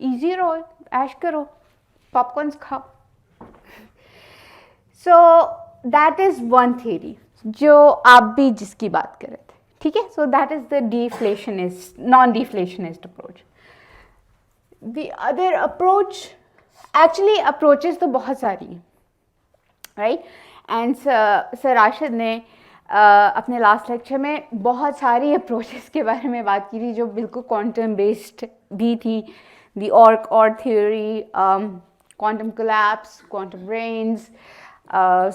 Easy रहो, ऐश करो, पॉपकॉर्न्स खाओ. So that is one theory जो आप भी जिसकी बात कर रहे थे, ठीक है. So that is the deflationist, non deflationist approach. The other approach, actually approaches तो बहुत सारी हैं, राइट. एंड सर राशिद ने अपने लास्ट लेक्चर में बहुत सारी अप्रोचेस के बारे में बात की थी, जो बिल्कुल क्वांटम बेस्ड भी थी. The Orch theory, quantum collapse, quantum brains,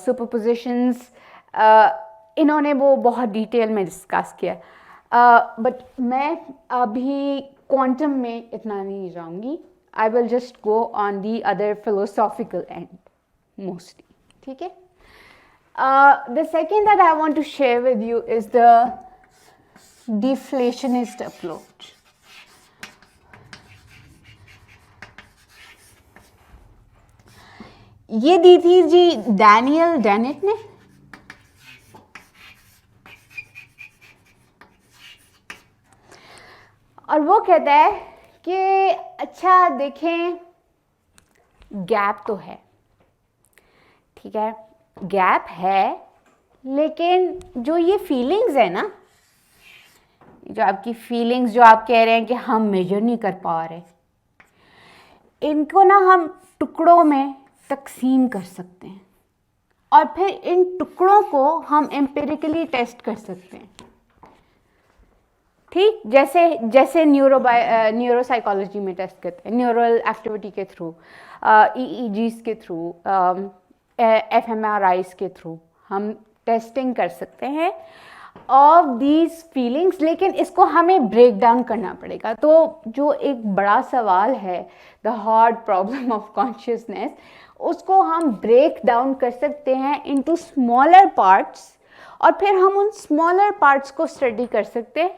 superpositions, इन्होंने वो बहुत डिटेल में डिस्कस किया. बट मैं अभी क्वांटम में इतना नहीं जाऊंगी. I will just go on the other philosophical and mostly, ठीक है. The second that I want to share with you is the deflationist approach. ये दी थी जी डैनियल डेनेट ने. और वो कहता है कि अच्छा देखें, गैप तो है, ठीक है, गैप है, लेकिन जो ये फीलिंग्स है ना, जो आपकी फीलिंग्स जो आप कह रहे हैं कि हम मेजर नहीं कर पा रहे, इनको ना हम टुकड़ों में तकसीम कर सकते हैं, और फिर इन टुकड़ों को हम एम्पिरिकली टेस्ट कर सकते हैं, ठीक. जैसे न्यूरो साइकोलॉजी में टेस्ट करते हैं, न्यूरल एक्टिविटी के थ्रू, EEGs के थ्रू, fMRIs के थ्रू हम टेस्टिंग कर सकते हैं. ऑफ दीज फीलिंग्स, लेकिन इसको हमें ब्रेक डाउन करना पड़ेगा. तो जो एक बड़ा सवाल है, the hard problem of consciousness, उसको हम ब्रेक डाउन कर सकते हैं इनटू स्मॉलर पार्ट्स, और फिर हम उन स्मॉलर पार्ट्स को स्टडी कर सकते हैं,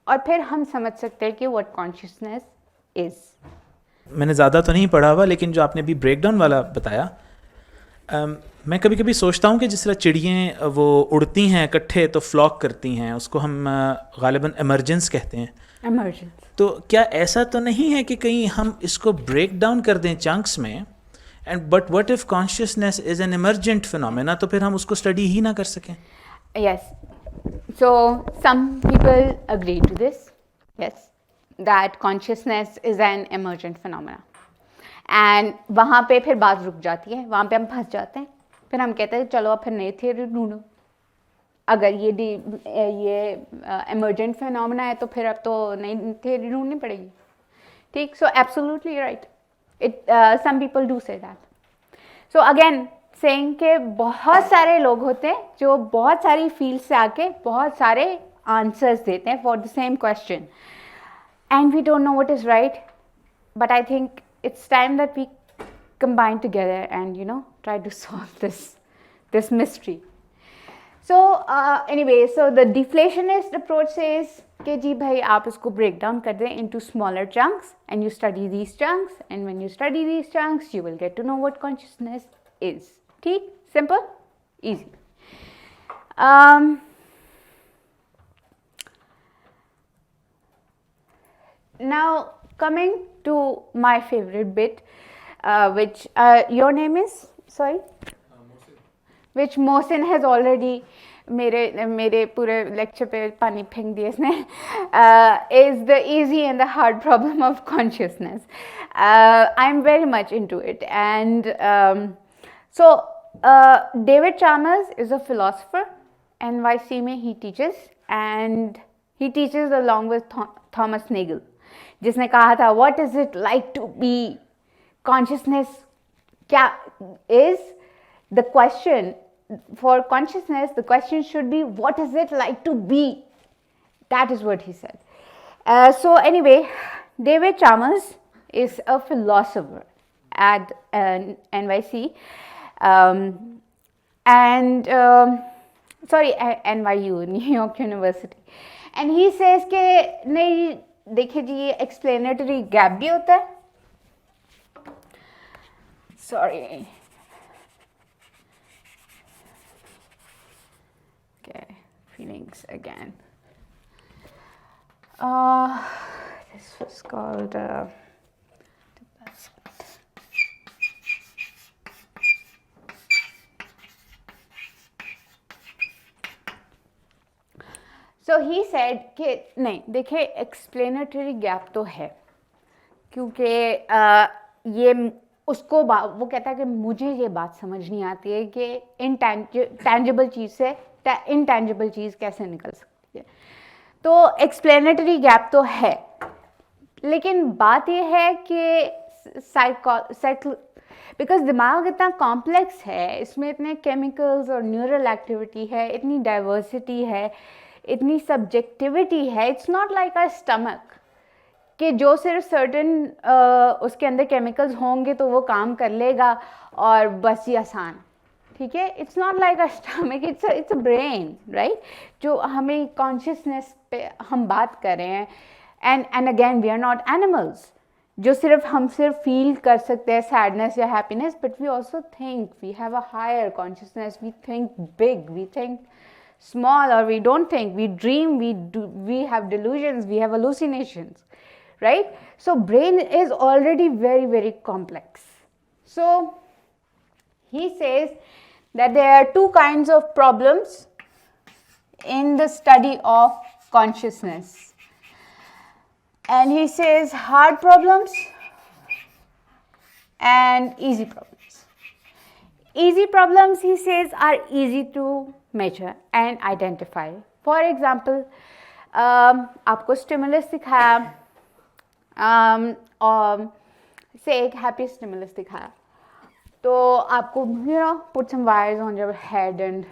और फिर हम समझ सकते हैं कि व्हाट कॉन्शियसनेस इज़. मैंने ज़्यादा तो नहीं पढ़ा हुआ, लेकिन जो आपने अभी ब्रेकडाउन वाला बताया, मैं कभी कभी सोचता हूँ कि जिस तरह चिड़ियाँ वो उड़ती हैं इकट्ठे तो फ्लॉक करती हैं, उसको हम गालिबन एमर्जेंस कहते हैं. एमर्जेंस. तो क्या ऐसा तो नहीं है कि कहीं हम इसको ब्रेक डाउन कर दें चंक्स में, and but what if consciousness is an emergent phenomena, तो फिर हम उसको स्टडी ही ना कर सकें? Yes. So some people agree to this. Yes, that consciousness is an emergent phenomena. And वहाँ पे फिर बात रुक जाती है, वहाँ पे हम फंस जाते हैं. फिर हम कहते हैं चलो अब फिर नई थियरी ढूंढो. अगर ये emergent phenomena है तो फिर अब तो नई थियरी ढूंढनी पड़ेगी. ठीक. So absolutely right. Some people do say that. So again, saying के बहुत सारे लोग होते हैं जो बहुत सारी फील्ड से आके बहुत सारे आंसर्स देते हैं for the same question, and we don't know what is right, but I think it's time that we combine together and try to solve this mystery. So anyway, so the deflationist approach says कि जी भाई आप इसको break down कर दें into smaller chunks and you study these chunks, and when you study these chunks you will get to know what consciousness is. ठीक, simple, easy. Now coming to my favorite bit, which your name is, sorry, which Mohsin has already मेरे पूरे lecture पे पानी फेंक दिया इसने, is the easy and the hard problem of consciousness. I'm very much into it, and so David Chalmers is a philosopher. NYC में he teaches, and he teaches along with Thomas Nagel, जिसने कहा था what is it like to be consciousness, क्या is the question for consciousness, the question should be what is it like to be. That is what he said. So anyway, David Chalmers is a philosopher at NYC, and sorry, NYU, New York University, and he says कि नहीं देखिए जी ये explanatory gap भी होता है. Sorry, okay, feelings again. This was called So he said कि नहीं देखिए एक्सप्लेनेटरी गैप तो है, क्योंकि ये उसको वो कहता है कि मुझे ये बात समझ नहीं आती है कि टैंजिबल चीज़ से इनटैंजिबल चीज़ कैसे निकल सकती है. तो एक्सप्लेनेटरी गैप तो है, लेकिन बात ये है कि बिकॉज दिमाग इतना कॉम्प्लेक्स है, इसमें इतने केमिकल्स और न्यूरल एक्टिविटी है, इतनी डाइवर्सिटी है, इतनी सब्जेक्टिविटी है. It's not like a stomach कि जो सिर्फ सर्टन उसके अंदर केमिकल्स होंगे तो वो काम कर लेगा और बस ये आसान. ठीक है, it's not like a stomach, it's a brain, right, जो हमें कॉन्शियसनेस पे हम बात कर रहे हैं. And again we are not animals जो हम सिर्फ फील कर सकते हैं सैडनेस या happiness, but we also think, we have a higher consciousness, we think big, we think small, or we don't think, we dream, we have delusions, we have hallucinations, right? So brain is already very, very complex. So he says that there are two kinds of problems in the study of consciousness, and he says hard problems and easy problems. Easy problems, he says, are easy to measure and identify. For example, आपको stimulus दिखाया, और से एक happy stimulus दिखाया, तो आपको put some wires on your head and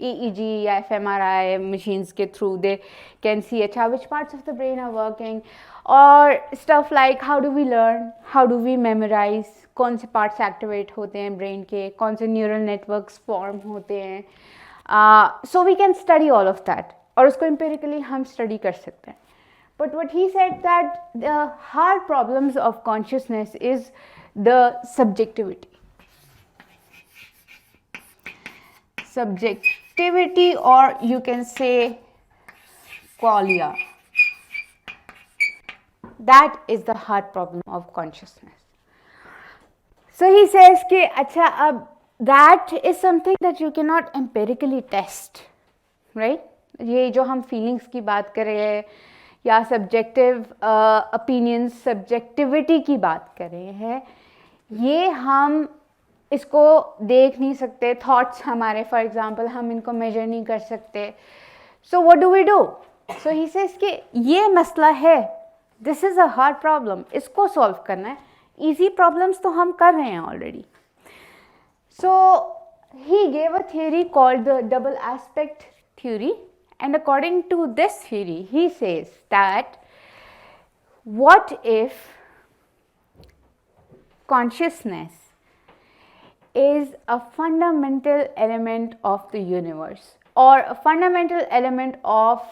EEG या fMRI machines के through they can see अच्छा which parts of the brain are working, or stuff like how do we learn, how do we memorize, कौन से parts activate होते हैं brain के, कौन से neural networks form होते हैं. So we can study all of that और उसको empirically हम study कर सकते हैं. But what he said that the hard problems of consciousness is the subjectivity. Subjectivity, or you can say qualia. That is the hard problem of consciousness. So he says कि अच्छा अब that is something that you cannot empirically test, right? ये जो हम feelings की बात कर रहे हैं या subjective opinions, subjectivity की बात कर रहे हैं, ये हम इसको देख नहीं सकते. Thoughts हमारे for example हम इनको measure नहीं कर सकते. So what do we do? So he says कि ये मसला है, this is a hard problem, इसको solve करना है. Easy problems तो हम कर रहे हैं already. So he gave a theory called the double aspect theory, and according to this theory he says that what if consciousness is a fundamental element of the universe or a fundamental element of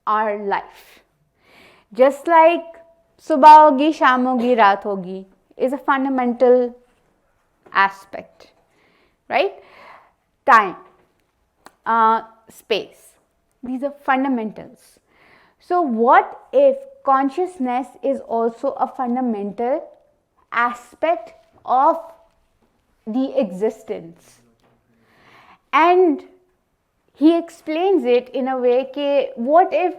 our life, just like सुबह होगी शाम होगी रात होगी is a fundamental aspect, right? Time, space, these are fundamentals. So what if consciousness is also a fundamental aspect of the existence? And he explains it in a way that what if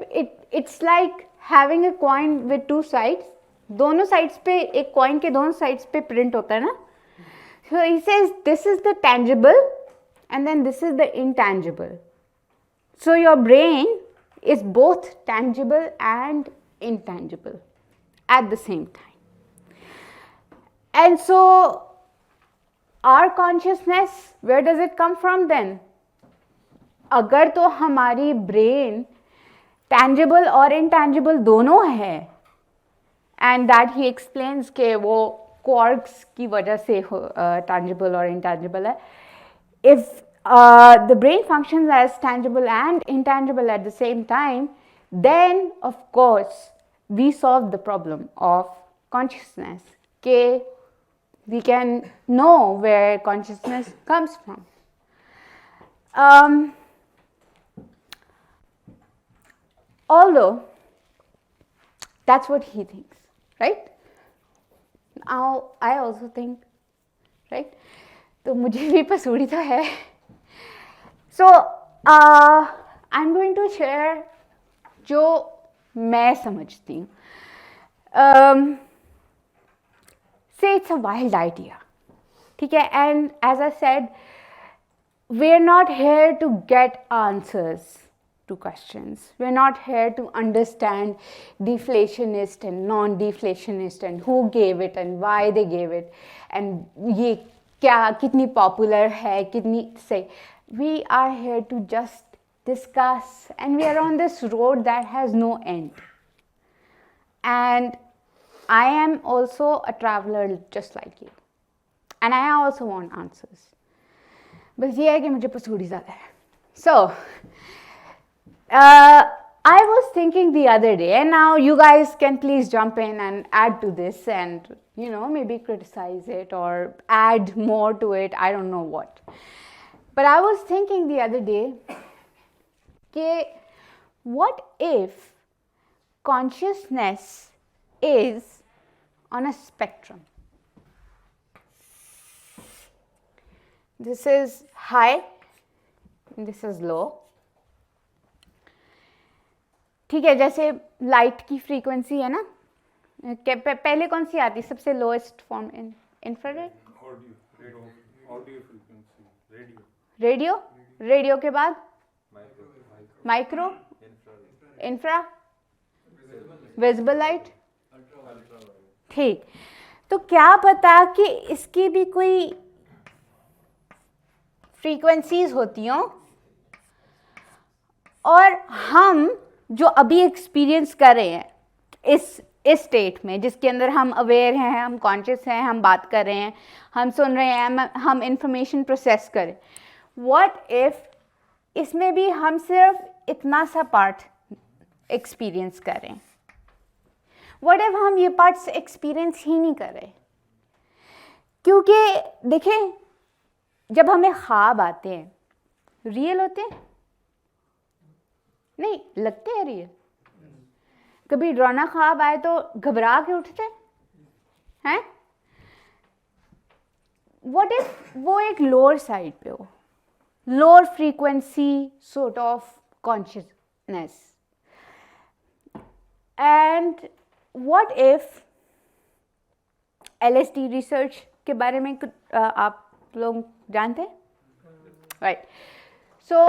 it's like having a coin with two sides, दोनों sides पे एक coin के दोनों sides पे print होता है ना. So he says this is the tangible and then this is the intangible. So your brain is both tangible and intangible at the same time. And so our consciousness, where does it come from then? अगर तो हमारी brain tangible और intangible दोनों है, and that he explains कि वो quarks की वजह से tangible और intangible है. If the brain functions as tangible and intangible at the same time, then of course we solve the problem of consciousness. कि we can know where consciousness comes from. Although that's what he thinks, right? Now I also think, right? तो मुझे भी पसूड़ी तो है. So I'm going to share जो मैं समझती हूँ. Say it's a wild idea, ठीक है? And as I said, we're not here to get answers to questions. We're not here to understand deflationist and non-deflationist and who gave it and why they gave it and ये क्या कितनी popular है कितनी say. We are here to just discuss, and we are on this road that has no end. And I am also a traveler just like you, and I also want answers. बस ये है कि मुझे पसूड़ी ज़्यादा है. So I was thinking the other day, and now you guys can please jump in and add to this and, you know, maybe criticize it or add more to it, I don't know what. But I was thinking the other day, what if consciousness is on a spectrum? This is high, and this is low. ठीक है, जैसे light की frequency है ना, पहले कौन सी आती है सबसे lowest form? Infrared, radio, radio के बाद माइक्रो, इंफ्रा, विजिबल लाइट. ठीक, तो क्या पता कि इसकी भी कोई फ्रीक्वेंसीज होती हों और हम जो अभी एक्सपीरियंस कर रहे हैं इस स्टेट में जिसके अंदर हम अवेयर हैं, हम कॉन्शियस हैं, हम बात कर रहे हैं, हम सुन रहे हैं, हम इंफॉर्मेशन प्रोसेस करें, व्हाट इफ इसमें भी हम सिर्फ इतना सा पार्ट एक्सपीरियंस करें? व्हाट इफ हम ये पार्ट्स एक्सपीरियंस ही नहीं कर रहे? क्योंकि देखें, जब हमें ख्वाब आते हैं रियल होते हैं? नहीं, लगते हैं रियल। कभी डरावना ख्वाब आए तो घबरा के उठते हैं? व्हाट इफ वो एक लोअर साइड पे हो, lower frequency sort of consciousness? And what if LSD research के बारे में आप लोग जानते हैं, right? So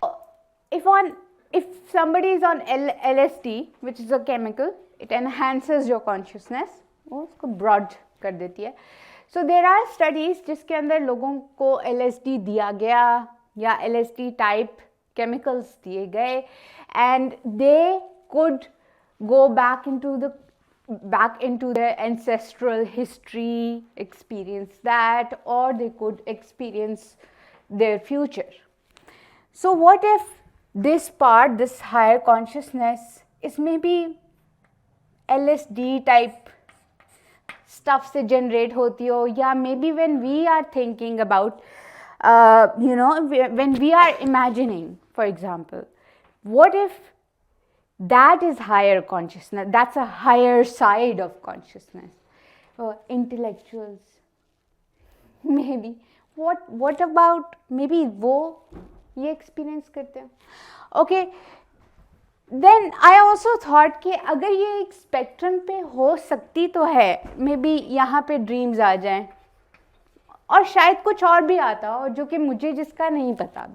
if somebody is on LSD, which is a chemical, it enhances your consciousness, वो उसको broad कर देती है. So there are studies जिसके अंदर लोगों को LSD दिया गया या LSD type chemicals दिए गए and they could go back into their ancestral history, experience that, or they could experience their future. So what if this part, this higher consciousness is maybe LSD type stuff से generate होती हो, या maybe when we are thinking about, when we are imagining, for example, what if that is higher consciousness, that's a higher side of consciousness? Intellectuals, maybe. What about maybe वो ये experience करते हैं? Okay, then I also thought कि अगर ये एक spectrum पे हो सकती तो है, मे बी यहाँ पे ड्रीम्स आ जाएं और शायद कुछ और भी आता हो जो कि मुझे जिसका नहीं पता।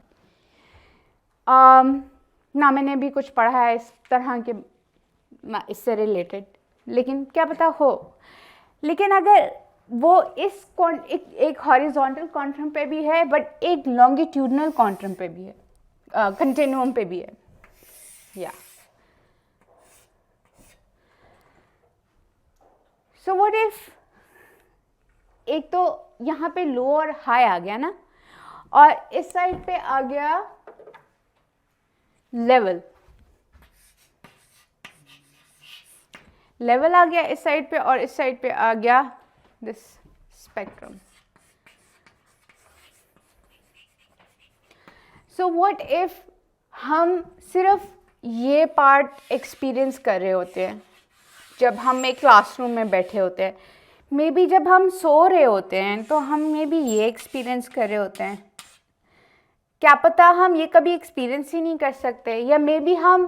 ना मैंने भी कुछ पढ़ा है इस तरह के इससे रिलेटेड, लेकिन क्या पता हो। लेकिन अगर वो इस एक हॉरिजॉन्टल क्वांटम पे भी है बट एक लॉन्गिट्यूडनल क्वांटम पे भी है, कंटिन्यूम पे भी है, या सो व्हाट इफ एक तो यहाँ पे लो और हाई आ गया ना, और इस साइड पे आ गया लेवल आ गया इस साइड पे, और इस साइड पे आ गया this spectrum. So what if हम सिर्फ ये पार्ट एक्सपीरियंस कर रहे होते हैं जब हम एक क्लासरूम में बैठे होते हैं, मे बी जब हम सो रहे होते हैं तो हम मे बी ये एक्सपीरियंस कर रहे होते हैं, क्या पता हम ये कभी एक्सपीरियंस ही नहीं कर सकते, या मे बी हम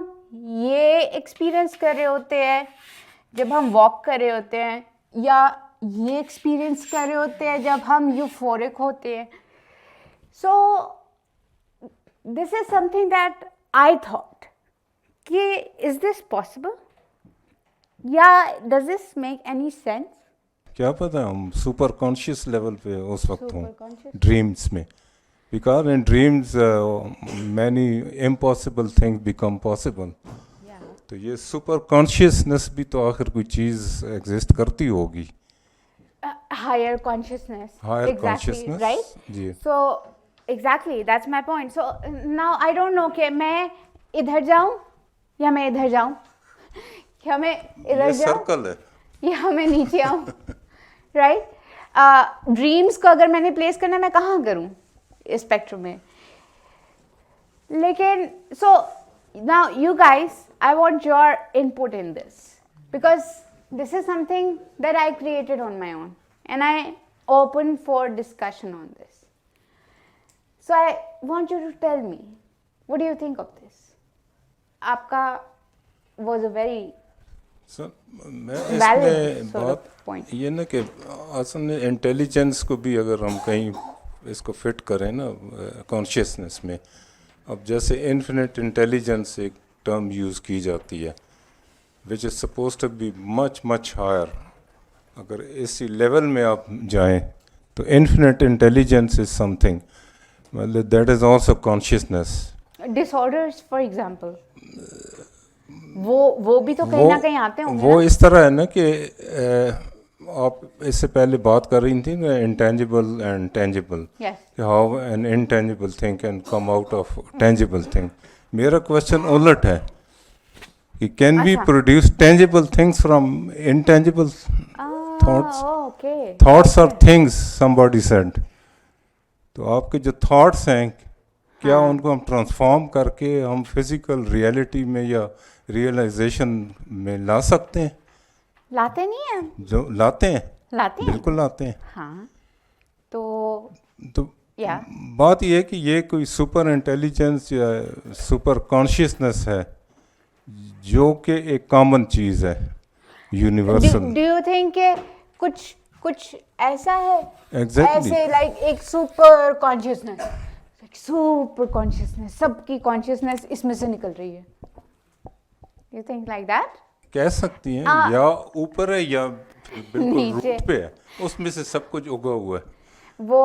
ये एक्सपीरियंस कर रहे होते हैं जब हम वॉक कर रहे होते हैं, या ये एक्सपीरियंस कर रहे होते हैं जब हम यूफोरिक होते हैं। So this is something that I thought कि इज दिस पॉसिबल, या does this make any sense? क्या पता हम सुपर कॉन्शियस लेवल पे उस वक्त हों ड्रीम्स में, because in dreams many impossible things become possible. तो ये सुपर कॉन्शियसनेस भी तो आखिर कोई चीज़ एग्जिस्ट करती होगी, higher consciousness, higher consciousness, right? जी। So exactly that's my point. So now I don't know कि मैं इधर जाऊं या मैं इधर जाऊं, क्या मैं इधर जाऊं सर्कल है या मैं नीचे आऊं, राइट? ड्रीम्स को अगर मैंने प्लेस करना, मैं कहाँ करूं इस स्पेक्ट्रम में? लेकिन सो now you guys, I want your input in this, because this is something that I created on my own and I open for discussion on this. So I want you to tell me, what do you think of this? आपका was a very मैं इसमें बात ये ना कि असल में intelligence को भी अगर हम कहीं इसको फिट करें ना कॉन्शियसनेस में, अब जैसे इन्फिनिट इंटेलिजेंस एक टर्म यूज़ की जाती है which is suppose to be much much higher, अगर इसी लेवल में आप जाएं तो इन्फिनिट इंटेलिजेंस इज समथिंग, मतलब that is also consciousness. Disorders for example, वो भी तो कहीं ना कहीं आते होंगे वो ना? इस तरह है ना कि आप इससे पहले बात कर रही थी ना इंटेंजिबल एंड टेंजिबल, Yes. कि how an intangible thing can come out of tangible thing. मेरा क्वेश्चन उलट है कि कैन वी अच्छा। Produce tangible things from intangible thoughts? Okay, thoughts are things somebody said. तो आपके जो थॉट्स हैं, क्या उनको हम ट्रांसफॉर्म करके हम फिजिकल रियलिटी में या रियलाइजेशन में ला सकते हैं? लाते नहीं है? जो लाते हैं, लाते हैं, बिल्कुल लाते हैं। हाँ। तो तो या बात यह है कि ये कोई सुपर इंटेलिजेंस या सुपर कॉन्शियसनेस है जो कि एक कॉमन चीज़ है, यूनिवर्सल। डू यू थिंक कुछ ऐसा है? Exactly. ऐसे लाइक एक सुपर कॉन्शियसनेस, सबकी कॉन्शियसनेस इसमें से निकल रही है। You think like that? कह सकती हैं, या ऊपर है या बिल्कुल नीचे। रूट पे है, उसमें से सब कुछ उगा हुआ है। वो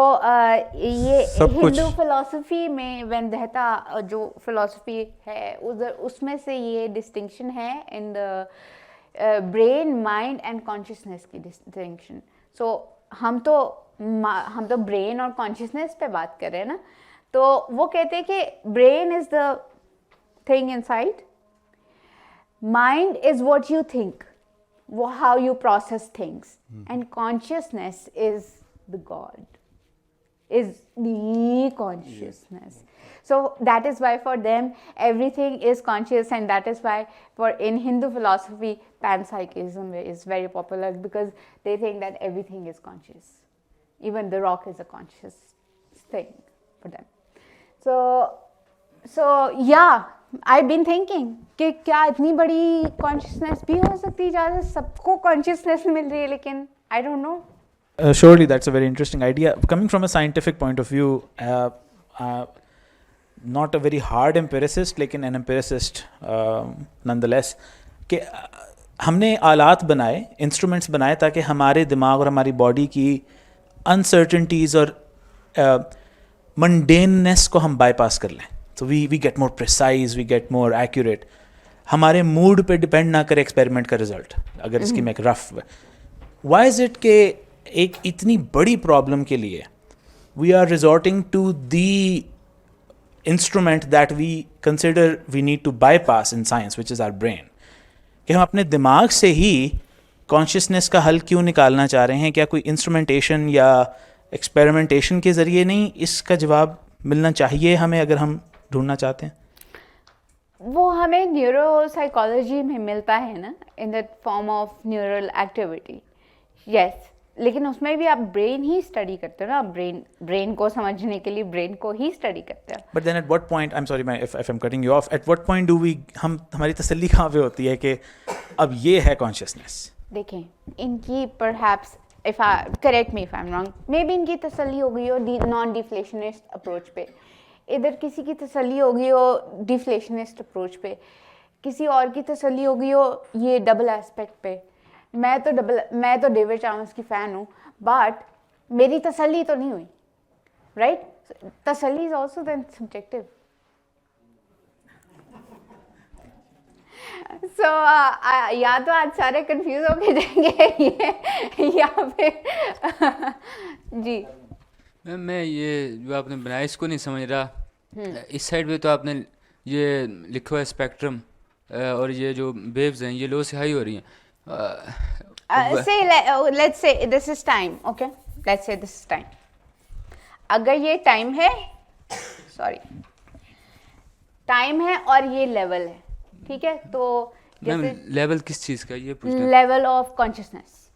ये सब कुछ। हिंदू फिलॉसफी में वेदांता जो फिलॉसफी है उधर, उसमें से ये डिस्टिंक्शन है in the brain, mind and consciousness की डिस्टिंक्शन। सो हम तो ब्रेन और कॉन्शियसनेस पे बात कर रहे हैं ना, तो वो कहते हैं कि brain is the thing inside, mind is what you think, how you process things, and consciousness is the God, is the consciousness. So that is why for them everything is conscious, and that is why for in Hindu philosophy panpsychism is very popular, because they think that everything is conscious, even the rock is a conscious thing for them. So yeah, I've been thinking कि क्या इतनी बड़ी consciousness भी हो सकती है, ज़्यादा सबको कॉन्शियसनेस मिल रही है, लेकिन I don't know. Surely that's a very interesting idea. Coming from a scientific point of view, not a very hard empiricist, लेकिन an empiricist nonetheless, कि हमने आलात बनाए, इंस्ट्रूमेंट्स बनाए ताकि हमारे दिमाग और हमारी बॉडी की अनसर्टनिटीज़ और मंडेननेस को हम बाईपास कर लें। तो we get more precise, we get more accurate. हमारे मूड पे डिपेंड ना करे एक्सपेरिमेंट का रिजल्ट, अगर इसकी मैं एक रफ। वाई इज़ इट के एक इतनी बड़ी प्रॉब्लम के लिए we are resorting to the instrument that we consider we need to bypass in science, which is our brain, कि हम अपने दिमाग से ही कॉन्शियसनेस का हल क्यों निकालना चाह रहे हैं? क्या कोई इंस्ट्रूमेंटेशन या एक्सपेरिमेंटेशन के ज़रिए नहीं इसका जवाब मिलना चाहिए हमें, अगर हम ढूंढना चाहते हैं? वो हमें न्यूरो साइकोलॉजी में मिलता है ना, in the form of neural activity, yes. लेकिन उसमें भी आप ब्रेन ही स्टडी करते हो ना, ब्रेन को समझने के लिए ब्रेन को ही स्टडी करते हो। But then at what point, I am sorry मैं if I am cutting you off, at what point do we, हमारी तसल्ली कहाँ पे होती है कि अब ये है कॉन्शियसनेस? देखें, इनकी perhaps, if I correct me if I am wrong, may be इनकी तसल्ली हो गई हो नॉन डिफ्लेशनिस्ट अप्रोच पे, इधर किसी की तसल्ली हो गई हो डिफ्लेशनिस्ट अप्रोच पे, किसी और की तसल्ली हो गई हो ये डबल एस्पेक्ट पे। मैं तो डेविड चामर्स की फ़ैन हूँ, बट मेरी तसल्ली तो नहीं हुई, राइट? तसल्ली इज ऑल्सो देन सब्जेक्टिव। सो या तो आज सारे कंफ्यूज होके जाएंगे या फिर जी। मैं ये जो आपने बनाया इसको नहीं समझ रहा। इस साइड पे तो आपने ये लिखा हुआ है स्पेक्ट्रम, और ये जो वेव्स हैं ये लो से हाई हो रही हैं। Let's say this is time, okay? Let's say this is time. अगर ये टाइम है, सॉरी, टाइम है और ये लेवल है, ठीक है? तो जैसे लेवल किस चीज़ का ये पूछना है? लेवल ऑफ कॉन्शियसनेस,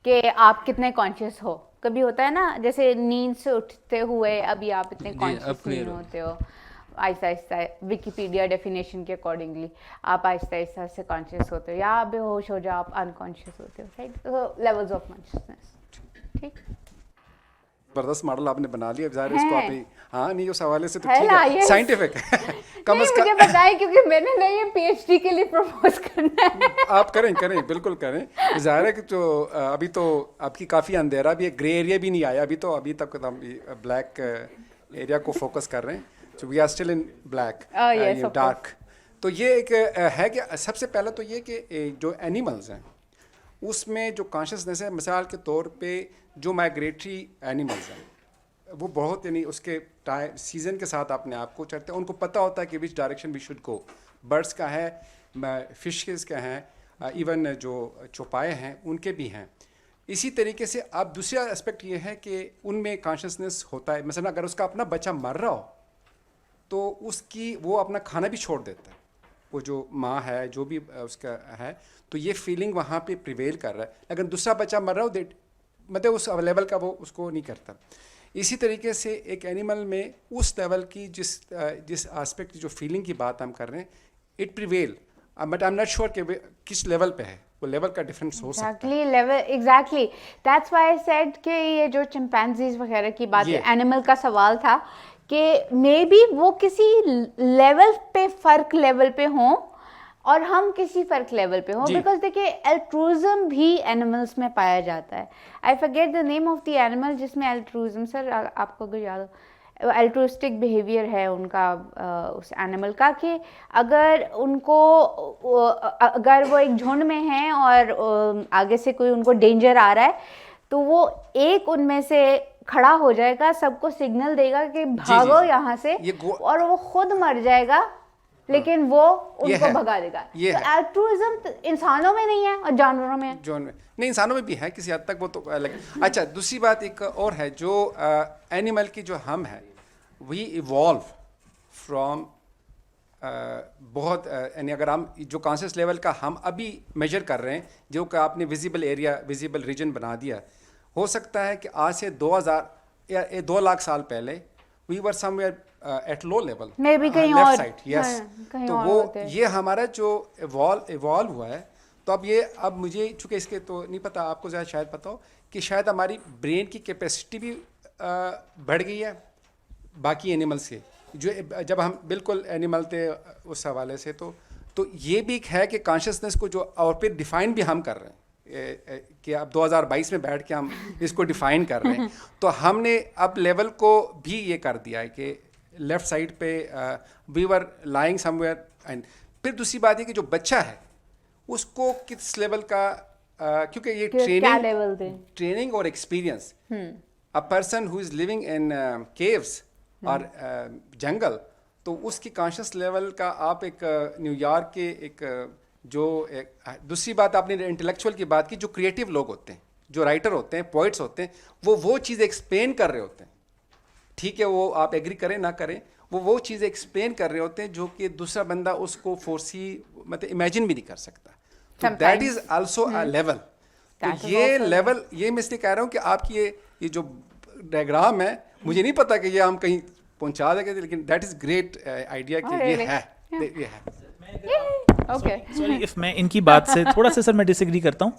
कि आप कितने कॉन्शियस हो। कभी होता है ना, जैसे नींद से उठते हुए अभी आप इतने कॉन्शियस नहीं होते हो, आहिस्ता आहिस्ता विकीपीडिया डेफिनेशन के अकॉर्डिंगली आप आहिस्ता आहिस्ता से कॉन्शियस होते हो, या आप बेहोश हो जाओ, आप अनकॉन्शियस होते हो, राइट? तो लेवल्स ऑफ कॉन्शियसनेस, ठीक। जबरदस्त मॉडल आपने बना लिया, ज़ाहिर इसको आप हाँ नहीं उस हवाले से तो ठीक है, साइंटिफिक कम से कम मुझे बताएं, क्योंकि मैंने ना ये पीएचडी के लिए प्रपोज करना है। आप करें बिल्कुल करें। ज़ाहिर है कि जो अभी तो आपकी काफ़ी अंधेरा भी है, ग्रे एरिया भी नहीं आया अभी तो, अभी तक हम ब्लैक एरिया को फोकस कर रहे हैं। So we are still in black yes, of dark. तो ये एक है कि सबसे पहले तो ये कि जो एनिमल्स हैं उसमें जो कॉन्शियसनेस है, मिसाल के तौर पे जो माइग्रेटरी एनिमल्स हैं वो बहुत यानी उसके टाइम सीज़न के साथ अपने आप को चढ़ते हैं, उनको पता होता है कि which direction we should go. Birds का है, फिशेस का है, इवन जो चौपाए हैं उनके भी हैं। इसी तरीके से अब दूसरा एस्पेक्ट ये है कि उनमें कॉन्शियसनेस होता है। मसलन अगर उसका अपना बच्चा मर रहा हो तो उसकी वो अपना खाना भी छोड़ देता है, वो जो माँ है जो भी उसका है, तो ये फीलिंग वहाँ पे प्रिवेल कर रहा है। लेकिन दूसरा बच्चा मर रहा हो मतलब उस लेवल का वो उसको नहीं करता। इसी तरीके से एक एनिमल में उस लेवल की जिस एस्पेक्ट की जो फीलिंग की बात हम कर रहे हैं it prevail, but I am not sure कि किस लेवल पे है, वो लेवल का डिफरेंस हो सकता है। Level exactly, that's why I said कि ये जो चिंपैंजीज वगैरह की बात है, एनिमल का सवाल था कि मे बी वो किसी लेवल पे फ़र्क लेवल पे हों और हम किसी फ़र्क लेवल पे हों, बिकॉज देखिए एल्ट्रूइज्म भी एनिमल्स में पाया जाता है। I forget the name of the animal जिसमें एल्ट्रूइज्म, सर आपको अगर याद हो, एल्ट्रुइस्टिक बिहेवियर है उनका उस एनिमल का, कि अगर उनको अगर वो एक झुंड में हैं और आगे से कोई उनको डेंजर आ रहा है तो वो एक उनमें से खड़ा हो जाएगा, सबको सिग्नल देगा कि भागो यहाँ से, और वो खुद मर जाएगा लेकिन वो उनको भगा देगा। तो एल्ट्रुइज्म इंसानों में नहीं है और जानवरों में है। नहीं, इंसानों में भी है किसी हद तक वो तो अलग। अच्छा, दूसरी बात एक और है, जो एनिमल की जो हम है वी इवॉल्व फ्रॉम बहुत यानी अगर हम जो कॉन्शियस लेवल का हम अभी मेजर कर रहे हैं, जो कि आपने विजिबल एरिया विजिबल रीजन बना दिया, हो सकता है कि आज से 2000 या 2 लाख साल पहले we were somewhere at low level, may be कहीं लेफ्ट और साइड, यस। तो वो ये हमारा जो इवॉल्व हुआ है, तो अब ये अब मुझे चूँकि इसके तो नहीं पता, आपको ज़्यादा शायद पता हो कि शायद हमारी ब्रेन की कैपेसिटी भी बढ़ गई है बाकी एनिमल्स से, जो जब हम बिल्कुल एनिमल थे उस हवाले से। तो ये भी है कि कॉन्शियसनेस को जो और फिर डिफ़ाइन भी हम कर रहे हैं कि अब 2022 में बैठ के हम इसको डिफ़ाइन कर रहे हैं। तो हमने अब लेवल को भी ये कर दिया है कि लेफ़्ट साइड पे वी वर लाइंग समवेयर। एंड फिर दूसरी बात है कि जो बच्चा है उसको किस लेवल का क्योंकि ये ट्रेनिंग और experience, a person who is living in caves और जंगल, तो उसकी कॉन्शियस लेवल का आप एक न्यूयॉर्क के एक जो दूसरी बात आपने इंटेलेक्चुअल की बात की, जो क्रिएटिव लोग होते हैं, जो राइटर होते हैं, पोइट्स होते हैं, वो चीज़ एक्सप्लेन कर रहे होते हैं। ठीक है, वो आप एग्री करें ना करें, वो चीज़ एक्सप्लेन कर रहे होते हैं जो कि दूसरा बंदा उसको फोर्सी मतलब इमेजिन भी नहीं कर सकता। तो that is also a level. तो ये लेवल, ये मैं इसलिए कह रहा हूँ कि आपकी ये जो डायग्राम है, मुझे नहीं पता कि ये हम कहीं पहुंचा देंगे, लेकिन दैट इज ग्रेट आइडिया कि ये है। ओके, सॉरी इफ मैं इनकी बात से थोड़ा सा सर मैं डिसएग्री करता हूँ।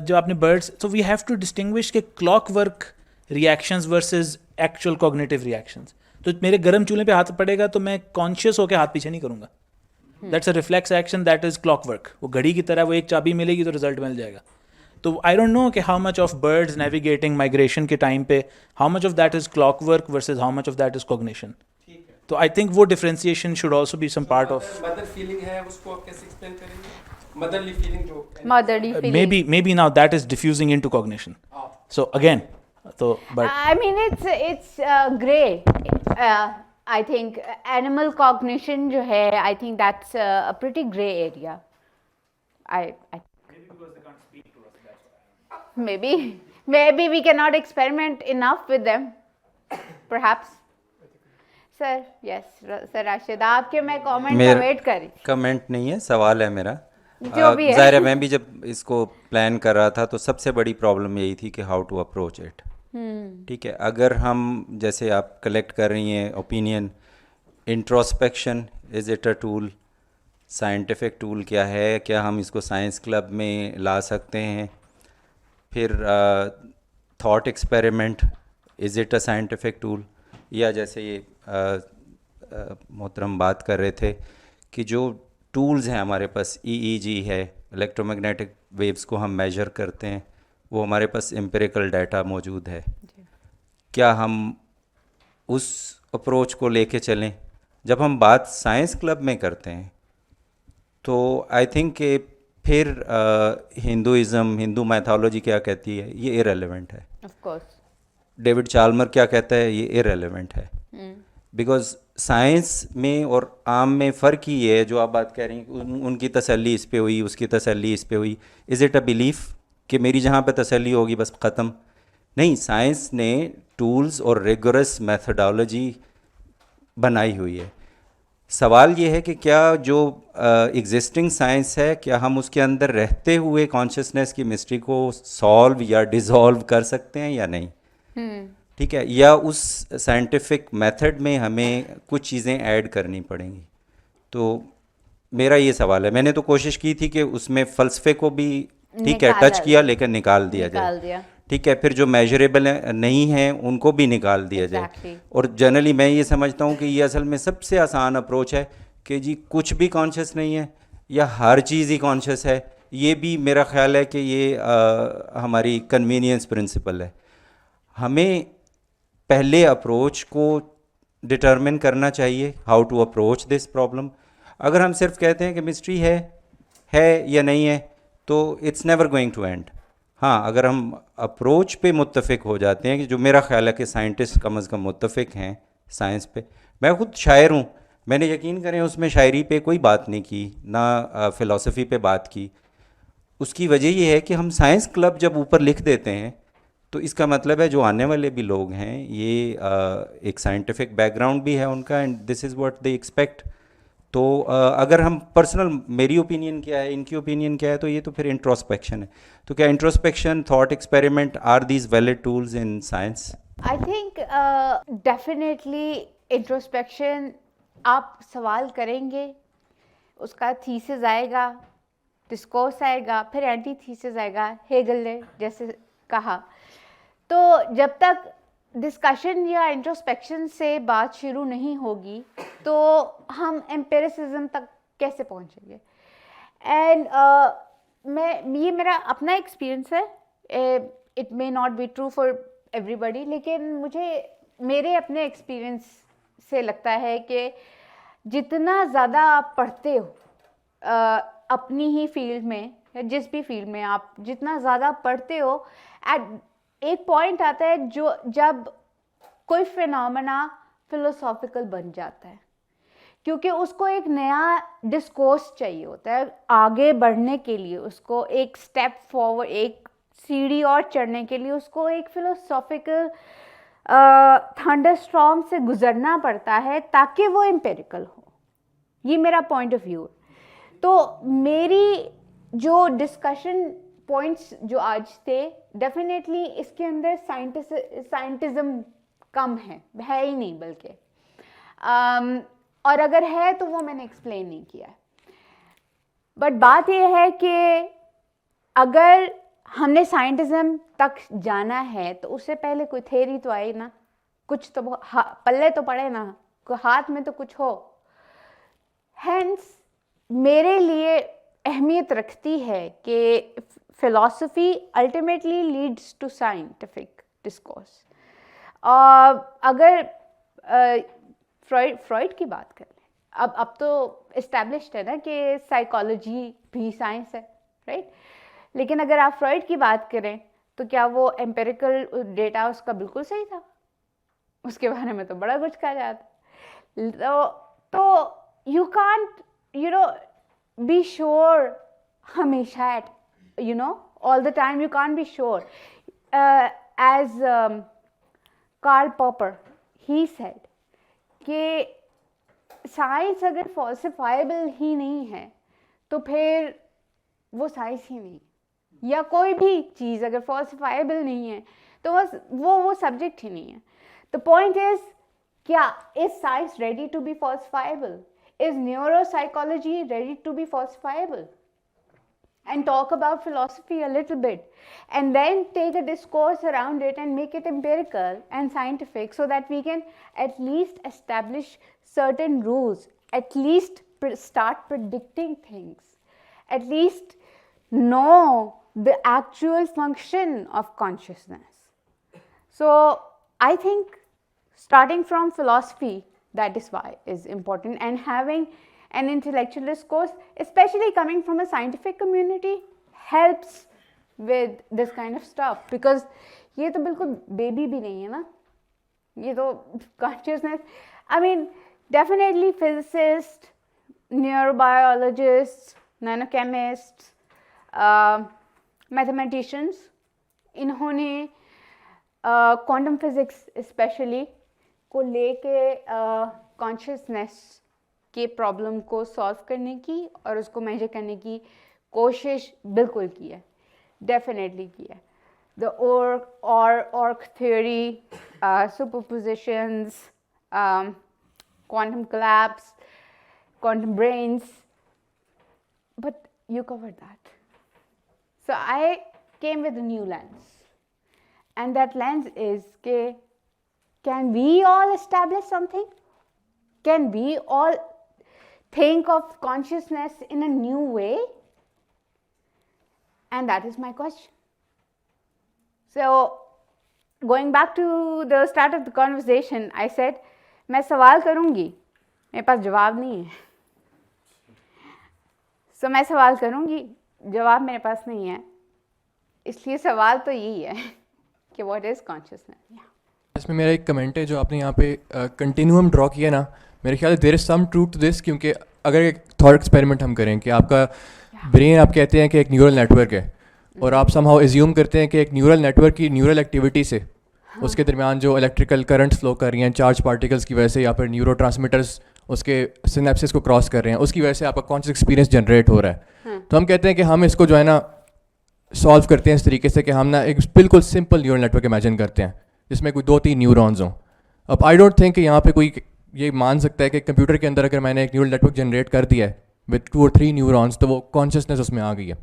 जो आपने birds, so we have to distinguish के clockwork reactions versus actual cognitive reactions. तो मेरे गर्म चूल्हे पे हाथ पड़ेगा तो मैं कॉन्शियस होकर हाथ पीछे नहीं करूँगा, that's a reflex action, that is clock work. वो घड़ी की तरह, वो एक चाबी मिलेगी तो रिजल्ट मिल जाएगा। तो आई डोंट नो कि how much of birds navigating migration के टाइम पे how much of that is clock work versus how much of that is cognition. तो आई थिंक वो differentiation should also be some part of mother feeling है, उसको आप कैसे explain करेंगे? Motherly feeling जो motherly feeling maybe now that is diffusing into cognition. So again, so but I mean it's gray. I think animal cognition जो है, I think that's a pretty gray area. I maybe we cannot experiment enough with them, perhaps. Sir, yes sir Rashid, आपके मैं comment का wait कर रही। Comment नहीं है, सवाल है मेरा। जो भी है। ज़ाहिर है, मैं भी जब इसको प्लान कर रहा था तो सबसे बड़ी प्रॉब्लम यही थी कि हाउ टू अप्रोच इट। ठीक है, अगर हम जैसे आप कलेक्ट कर रही हैं opinion, introspection is it a tool, scientific tool क्या है, क्या हम इसको साइंस क्लब में ला सकते हैं? फिर thought experiment, is it a scientific tool? या जैसे ये मोहतरम बात कर रहे थे कि जो टूल्स हैं हमारे पास, EEG है, इलेक्ट्रोमैग्नेटिक वेव्स को हम मेजर करते हैं, वो हमारे पास एम्पिरिकल डाटा मौजूद है। क्या हम उस अप्रोच को लेके चलें। जब हम बात साइंस क्लब में करते हैं तो आई थिंक कि फिर हिंदुइज़्म, हिंदू मैथोलॉजी क्या कहती है, ये इरेलीवेंट है। ऑफ कोर्स डेविड चाल्मर क्या कहता है, ये इरेलीवेंट है। बिकॉज साइंस में और आम में फ़र्क ही है, जो आप बात कह रही हैं उनकी तसल्ली इस पे हुई, उसकी तसल्ली इस पे हुई। इज़ इट अ बिलीफ कि मेरी जहाँ पे तसल्ली होगी बस ख़त्म? नहीं, साइंस ने टूल्स और रिगोरस मेथडोलॉजी बनाई हुई है। सवाल ये है कि क्या जो एग्जिस्टिंग साइंस है, क्या हम उसके अंदर रहते हुए कॉन्शियसनेस की मिस्ट्री को सॉल्व या डिसॉल्व कर सकते हैं या नहीं, ठीक है, या उस साइंटिफिक मेथड में हमें कुछ चीज़ें ऐड करनी पड़ेंगी। तो मेरा ये सवाल है। मैंने तो कोशिश की थी कि उसमें फ़लसफ़े को भी ठीक है टच किया, लेकिन निकाल दिया जाए, ठीक है। फिर जो मेजरेबल नहीं हैं उनको भी निकाल दिया जाए। और जनरली मैं ये समझता हूँ कि ये असल में सबसे आसान अप्रोच है कि जी कुछ भी कॉन्शियस नहीं है या हर चीज़ ही कॉन्शियस है। ये भी मेरा ख्याल है कि ये हमारी कन्वीनियंस प्रिंसिपल है। हमें पहले अप्रोच को डिटरमिन करना चाहिए, how to approach this problem. अगर हम सिर्फ कहते हैं कि मिस्ट्री है या नहीं है, तो it's never going to end. हाँ, अगर हम अप्रोच पे मुत्तफ़िक हो जाते हैं, कि जो मेरा ख्याल है कि साइंटिस्ट कम अज़ कम मुत्तफ़िक हैं साइंस पे। मैं खुद शायर हूँ, मैंने यकीन करें उसमें शायरी पे कोई बात नहीं की, ना फ़िलासफ़ी पे बात की। उसकी वजह ये है कि हम साइंस क्लब जब ऊपर लिख देते हैं तो इसका मतलब है जो आने वाले भी लोग हैं ये एक साइंटिफिक बैकग्राउंड भी है उनका, and this is what they expect. तो अगर हम पर्सनल, मेरी ओपिनियन क्या है, इनकी ओपिनियन क्या है, तो ये तो फिर इंट्रोस्पेक्शन है। तो क्या introspection, thought experiment are these valid tools in science? I think definitely introspection आप सवाल करेंगे, उसका थीसिस आएगा, डिस्कोर्स आएगा, फिर एंटी थीसिस आएगा, हेगल ने जैसे कहा। तो जब तक डिस्कशन या इंट्रोस्पेक्शन से बात शुरू नहीं होगी तो हम एम्पिरिसिज्म तक कैसे पहुंचेंगे? एंड ये मेरा अपना एक्सपीरियंस है, it may not be true for everybody, लेकिन मुझे मेरे अपने एक्सपीरियंस से लगता है कि जितना ज़्यादा आप पढ़ते हो अपनी ही फील्ड में या जिस भी फील्ड में आप जितना ज़्यादा पढ़ते हो, एक पॉइंट आता है जो जब कोई फिनोमेना फिलोसॉफिकल बन जाता है, क्योंकि उसको एक नया डिस्कोर्स चाहिए होता है आगे बढ़ने के लिए, उसको एक स्टेप फॉरवर्ड, एक सीढ़ी और चढ़ने के लिए उसको एक फिलोसॉफिकल थंडरस्टॉर्म से गुजरना पड़ता है ताकि वो एम्पिरिकल हो। ये मेरा पॉइंट ऑफ व्यू है। तो मेरी जो डिस्कशन पॉइंट्स जो आज थे, डेफिनेटली इसके अंदर साइंटिज्म कम है ही नहीं बल्कि, और अगर है तो वो मैंने एक्सप्लेन नहीं किया है। बट बात ये है कि अगर हमने साइंटिज्म तक जाना है तो उससे पहले कोई थ्योरी तो आई ना, कुछ तो पल्ले तो पड़े ना, हाथ में तो कुछ हो। हेंस मेरे लिए अहमियत रखती है कि philosophy ultimately leads to scientific discourse. अगर फ्रॉइड की बात कर लें, अब तो इस्टेब्लिश्ड है ना कि साइकोलॉजी भी साइंस है, राइट? लेकिन अगर आप फ्रॉइड की बात करें तो क्या वो एम्पिरिकल डेटा उसका बिल्कुल सही था? उसके बारे में तो बड़ा कुछ कहा जाता। तो यू कांट बी श्योर हमेशा eight all the time, you can't be sure. As Karl Popper, he said कि साइंस अगर फॉल्सिफाइबल ही नहीं है तो फिर वो साइंस ही नहीं, या कोई भी चीज़ अगर फॉल्सिफाइबल नहीं है तो वो सब्जेक्ट ही नहीं है। द पॉइंट इज, क्या is science ready to be falsifiable? Is neuropsychology ready to be falsifiable? And talk about philosophy a little bit, and then take a discourse around it and make it empirical and scientific, so that we can at least establish certain rules, at least start predicting things, at least know the actual function of consciousness. So I think starting from philosophy, that is why is important, and having an intellectual discourse, especially coming from a scientific community, helps with this kind of stuff, because ये तो बिल्कुल baby भी नहीं है ना, ये तो consciousness, I mean definitely physicists, neurobiologists, nanochemists, mathematicians, इन्होंने क्वांटम फिजिक्स स्पेशली को लेके कॉन्शियसनेस के प्रॉब्लम को सॉल्व करने की और उसको मेजर करने की कोशिश बिल्कुल की है, डेफिनेटली की है. The Orch theory, superpositions, quantum collapse, quantum brains, but you covered that. So I came with a new lens, and that lens is can we all establish something? Can we all think of consciousness in a new way? And that is my question. So going back to the start of the conversation, I said मैं सवाल करूँगी, मेरे पास जवाब नहीं है. So मैं सवाल करूँगी, जवाब मेरे पास नहीं है, इसलिए सवाल तो यही है कि what is consciousness. इसमें मेरा एक कमेंट है जो आपने यहाँ पे कंटिन्यूम ड्रॉ किया ना, मेरे ख्याल से there is some truth to this, क्योंकि अगर एक थॉट एक्सपेरिमेंट हम करें कि आपका ब्रेन आप कहते हैं कि एक न्यूरल नेटवर्क है, और आप समहाउ एज्यूम करते हैं कि एक न्यूरल नेटवर्क की न्यूरल एक्टिविटी से उसके दरमियान जो इलेक्ट्रिकल करंट फ्लो कर रही हैं चार्ज पार्टिकल्स की वजह से, या फिर न्यूरो ट्रांसमीटर्स उसके सिनेप्सिस को क्रॉस कर रहे हैं, उसकी वजह से आपका कॉन्शियस एक्सपीरियंस जनरेट हो रहा है. तो हम कहते हैं कि हम इसको जो है ना सॉल्व करते हैं इस तरीके से कि हम ना एक बिल्कुल सिंपल न्यूरल नेटवर्क इमेजिन करते हैं जिसमें कोई 2-3 न्यूरॉन्स हों. अब आई डोंट थिंक कि यहाँ पे कोई ये मान सकता है कि कंप्यूटर के अंदर अगर मैंने एक न्यूरल नेटवर्क जनरेट कर दिया है विद 2 और 3 न्यूरॉन्स तो वो कॉन्शियसनेस उसमें आ गई है,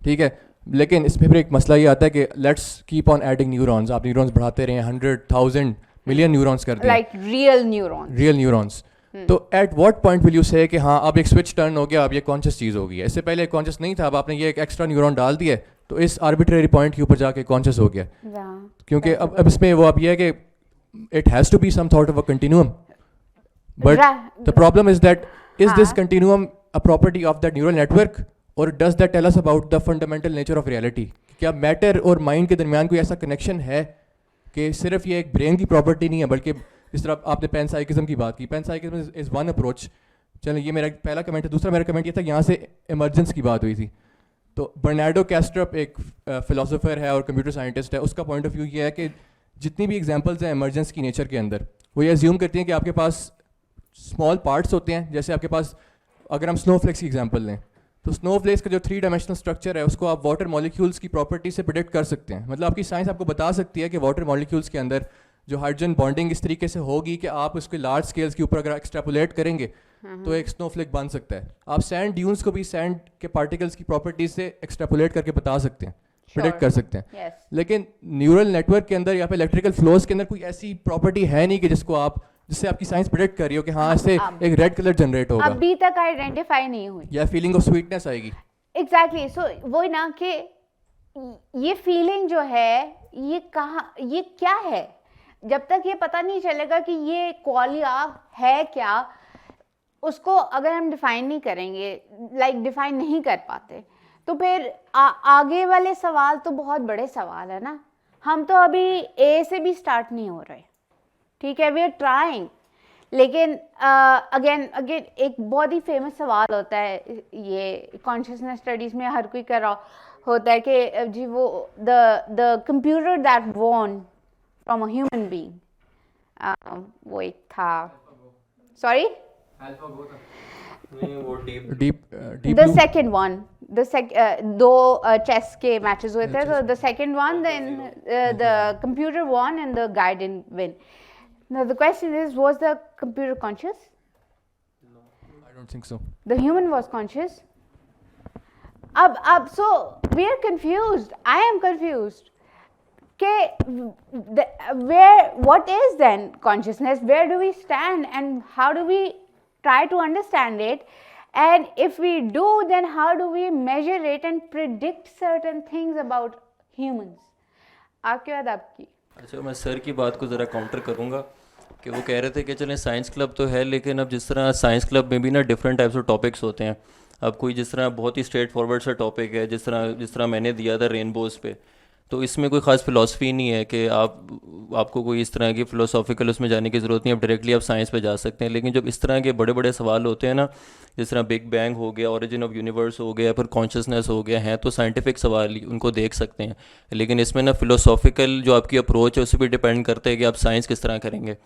ठीक है. लेकिन इस पर फिर एक मसला ये आता है कि let's keep on adding neurons, आप न्यूरॉन्स बढ़ाते रहे, 100,000 मिलियन न्यूरॉन्स कर दिए, लाइक रियल न्यूरॉन्स. तो eight what point will you से कि हाँ अब एक स्विच टर्न हो गया, अब ये कॉन्शियस चीज़ हो गई है. इससे पहले कॉन्शियस नहीं था, अब आपने ये एक एक्स्ट्रा न्यूरॉन डाल दिया तो इस आर्बिट्रेरी पॉइंट के ऊपर जाके कॉन्शियस हो गया. क्योंकि अब इसमें वो अब ये है कि it has to be some sort of a continuum, but the problem is that is this continuum a property of that neural network, or does that tell us about the fundamental nature of reality? क्या matter और mind के दरमियान कोई ऐसा connection है कि सिर्फ ये एक ब्रेन की प्रॉपर्टी नहीं है, बल्कि जिस तरह आपने पैनसाइकिज्म की बात की, पैनसाइकिज्म इज वन अप्रोच. चलो ये मेरा पहला कमेंट है. दूसरा मेरा कमेंट ये था, यहाँ से इमर्जेंस की बात हुई थी, तो बर्नार्डो कैस्ट्रप एक फिलोसोफर है और कंप्यूटर साइंटिस्ट है, उसका पॉइंट ऑफ व्यू ये है कि जितनी भी एग्जांपल्स हैं इमर्जेंस की नेचर के अंदर, वो ये अज्यूम करती हैं कि आपके पास स्मॉल पार्ट्स होते हैं. जैसे आपके पास अगर हम स्नोफ्लेक्स की एग्जांपल लें, तो स्नोफ्लेक्स का जो 3 डायमेंशनल स्ट्रक्चर है उसको आप वाटर मॉलिक्यूल्स की प्रॉपर्टी से प्रेडिक्ट कर सकते हैं. मतलब आपकी साइंस आपको बता सकती है कि वाटर मॉलिक्यूल्स के अंदर जो हाइड्रोजन बॉन्डिंग इस तरीके से होगी कि आप उसके लार्ज स्केल्स के ऊपर अगर एक्सट्रापोलेट करेंगे तो एक स्नोफ्लेक बन सकता है. आप सैंड ड्यून्स को भी सैंड के पार्टिकल्स की प्रॉपर्टीज से एक्सट्रापोलेट करके बता सकते हैं, प्रेडिक्ट कर सकते हैं. लेकिन न्यूरल नेटवर्क के अंदर या फिर इलेक्ट्रिकल फ्लोज के अंदर कोई ऐसी प्रॉपर्टी है नहीं कि जिससे आपकी साइंस प्रेडिक्ट कर रही हो कि हाँ इससे एक रेड कलर जनरेट होगा. अभी तक आइडेंटिफाई नहीं हुई, या फीलिंग ऑफ स्वीटनेस आएगी. एग्जैक्टली. सो वो ना कि ये फीलिंग जो है ये कहाँ, ये क्या है, जब तक ये पता नहीं चलेगा कि ये क्वालिया है क्या, उसको अगर हम डिफाइन नहीं करेंगे, डिफाइन नहीं कर पाते, तो फिर आगे वाले सवाल तो बहुत बड़े सवाल है ना. हम तो अभी ए से भी स्टार्ट नहीं हो रहे, ठीक है, वी आर ट्राइंग. लेकिन अगेन एक बहुत ही फेमस सवाल होता है, ये कॉन्शियसनेस स्टडीज़ में हर कोई कर रहा होता है कि जी वो the computer that won from a human being, वो एक था, सॉरी द सेकेंड वन, दो चेस के मैचेस हुए थे, तो the second one, then the computer won and the guy didn't win. Now the question is, was the computer conscious? No, I don't think so. The human was conscious. So we are confused. I am confused. What is then consciousness? Where do we stand, and how do we try to understand it? And if we do, then how do we measure it and predict certain things about humans? आपके बाद आपकी. अच्छा, मैं sir की बात को ज़रा counter करूँगा. कि वो कह रहे थे कि चलें साइंस क्लब तो है, लेकिन अब जिस तरह साइंस क्लब में भी ना डिफरेंट टाइप्स ऑफ टॉपिक्स होते हैं। अब कोई जिस तरह बहुत ही स्ट्रेट फॉरवर्ड सा टॉपिक है, जिस तरह मैंने दिया था रेनबोज़ पे, तो इसमें कोई ख़ास फ़िलासफ़ी नहीं है कि आपको कोई इस तरह की फ़िलोसॉफिकल उसमें जाने की ज़रूरत नहीं है, आप डायरेक्टली आप साइंस पे जा सकते हैं। लेकिन जब इस तरह के बड़े बड़े सवाल होते हैं ना, जिस तरह बिग बैंग हो गया, ओरिजिन ऑफ यूनिवर्स हो गया, फिर कॉन्शियसनेस हो गया, हैं तो साइंटिफिक सवाल ही उनको देख सकते हैं। लेकिन इसमें ना फ़िलोसॉफिकल जो आपकी अप्रोच है उस पर डिपेंड करता है कि आप साइंस किस तरह करेंगे।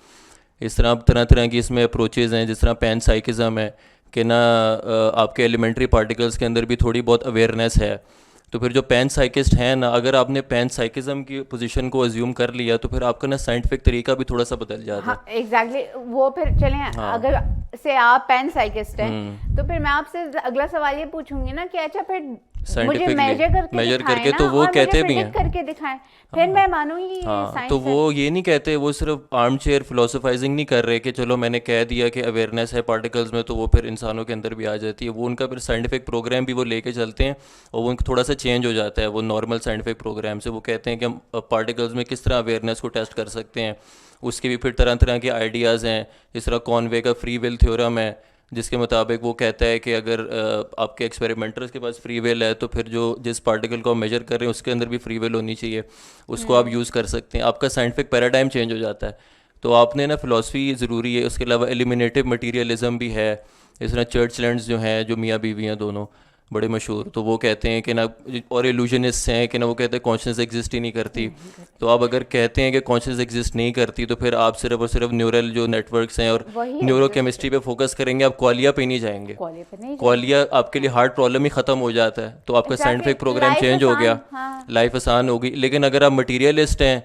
इस तरह तरह तरह की इसमें अप्रोचेज़ हैं, जिस तरह पैन साइकिज़म है कि ना आपके एलिमेंट्री पार्टिकल्स के अंदर भी थोड़ी बहुत अवेयरनेस है। तो फिर जो पैन साइकिस्ट हैं ना, अगर आपने पैन साइकिज़म की पोजीशन को अज्यूम कर लिया तो फिर आपका ना साइंटिफिक तरीका भी थोड़ा सा बदल जाता है। हाँ, एग्जैक्टली वो फिर चलें। हाँ। अगर से आप पैन साइकिस्ट हैं तो फिर मैं आपसे अगला सवाल ये पूछूंगी ना कि अच्छा फिर मुझे मेजर करके तो वो कहते भी हैं करके दिखाएं, फिर मैं मानूंगी हाँ, साइंस तो है। वो ये नहीं कहते, वो सिर्फ आर्म चेयर फिलोसोफाइजिंग नहीं कर रहे कि चलो मैंने कह दिया कि अवेयरनेस है पार्टिकल्स में तो वो फिर इंसानों के अंदर भी आ जाती है। वो उनका फिर साइंटिफिक प्रोग्राम भी वो लेके चलते हैं और वो उनको थोड़ा सा चेंज हो जाता है वो नॉर्मल साइंटिफिक प्रोग्राम से। वो कहते हैं कि हम पार्टिकल्स में किस तरह अवेयरनेस को टेस्ट कर सकते हैं। उसके भी फिर तरह तरह के आइडियाज़ हैं, जिस तरह कॉनवे का फ्री विल थ्योरम है, जिसके मुताबिक वो कहता है कि अगर आपके एक्सपेरिमेंटर्स के पास फ्री विल है तो फिर जिस पार्टिकल को आप मेजर कर रहे हैं उसके अंदर भी फ्री विल होनी चाहिए, उसको आप यूज़ कर सकते हैं। आपका साइंटिफिक पैराडाइम चेंज हो जाता है। तो आपने ना फ़िलासफ़ी ज़रूरी है। उसके अलावा एलिमिनेटिव मटीरियलिज़म भी है। इस तरह चर्चलैंड्स जो हैं, जो मियाँ बीवी हैं दोनों बड़े मशहूर, तो वो कहते हैं कि ना, और इल्यूजनिस्ट हैं कि ना, वो कहते हैं कॉन्शियसनेस एग्जिस्ट ही नहीं करती। तो आप अगर कहते हैं कि कॉन्शियसनेस एग्जिस्ट नहीं करती तो फिर आप सिर्फ और सिर्फ न्यूरल जो नेटवर्क्स हैं और न्यूरोकेमिस्ट्री पे फोकस करेंगे, आप क्वालिया पे नहीं जाएंगे। क्वालिया आपके लिए हार्ड प्रॉब्लम ही ख़त्म हो जाता है। तो आपका साइंटिफिक प्रोग्राम चेंज हो गया, लाइफ आसान होगी। लेकिन अगर आप मटीरियलिस्ट हैं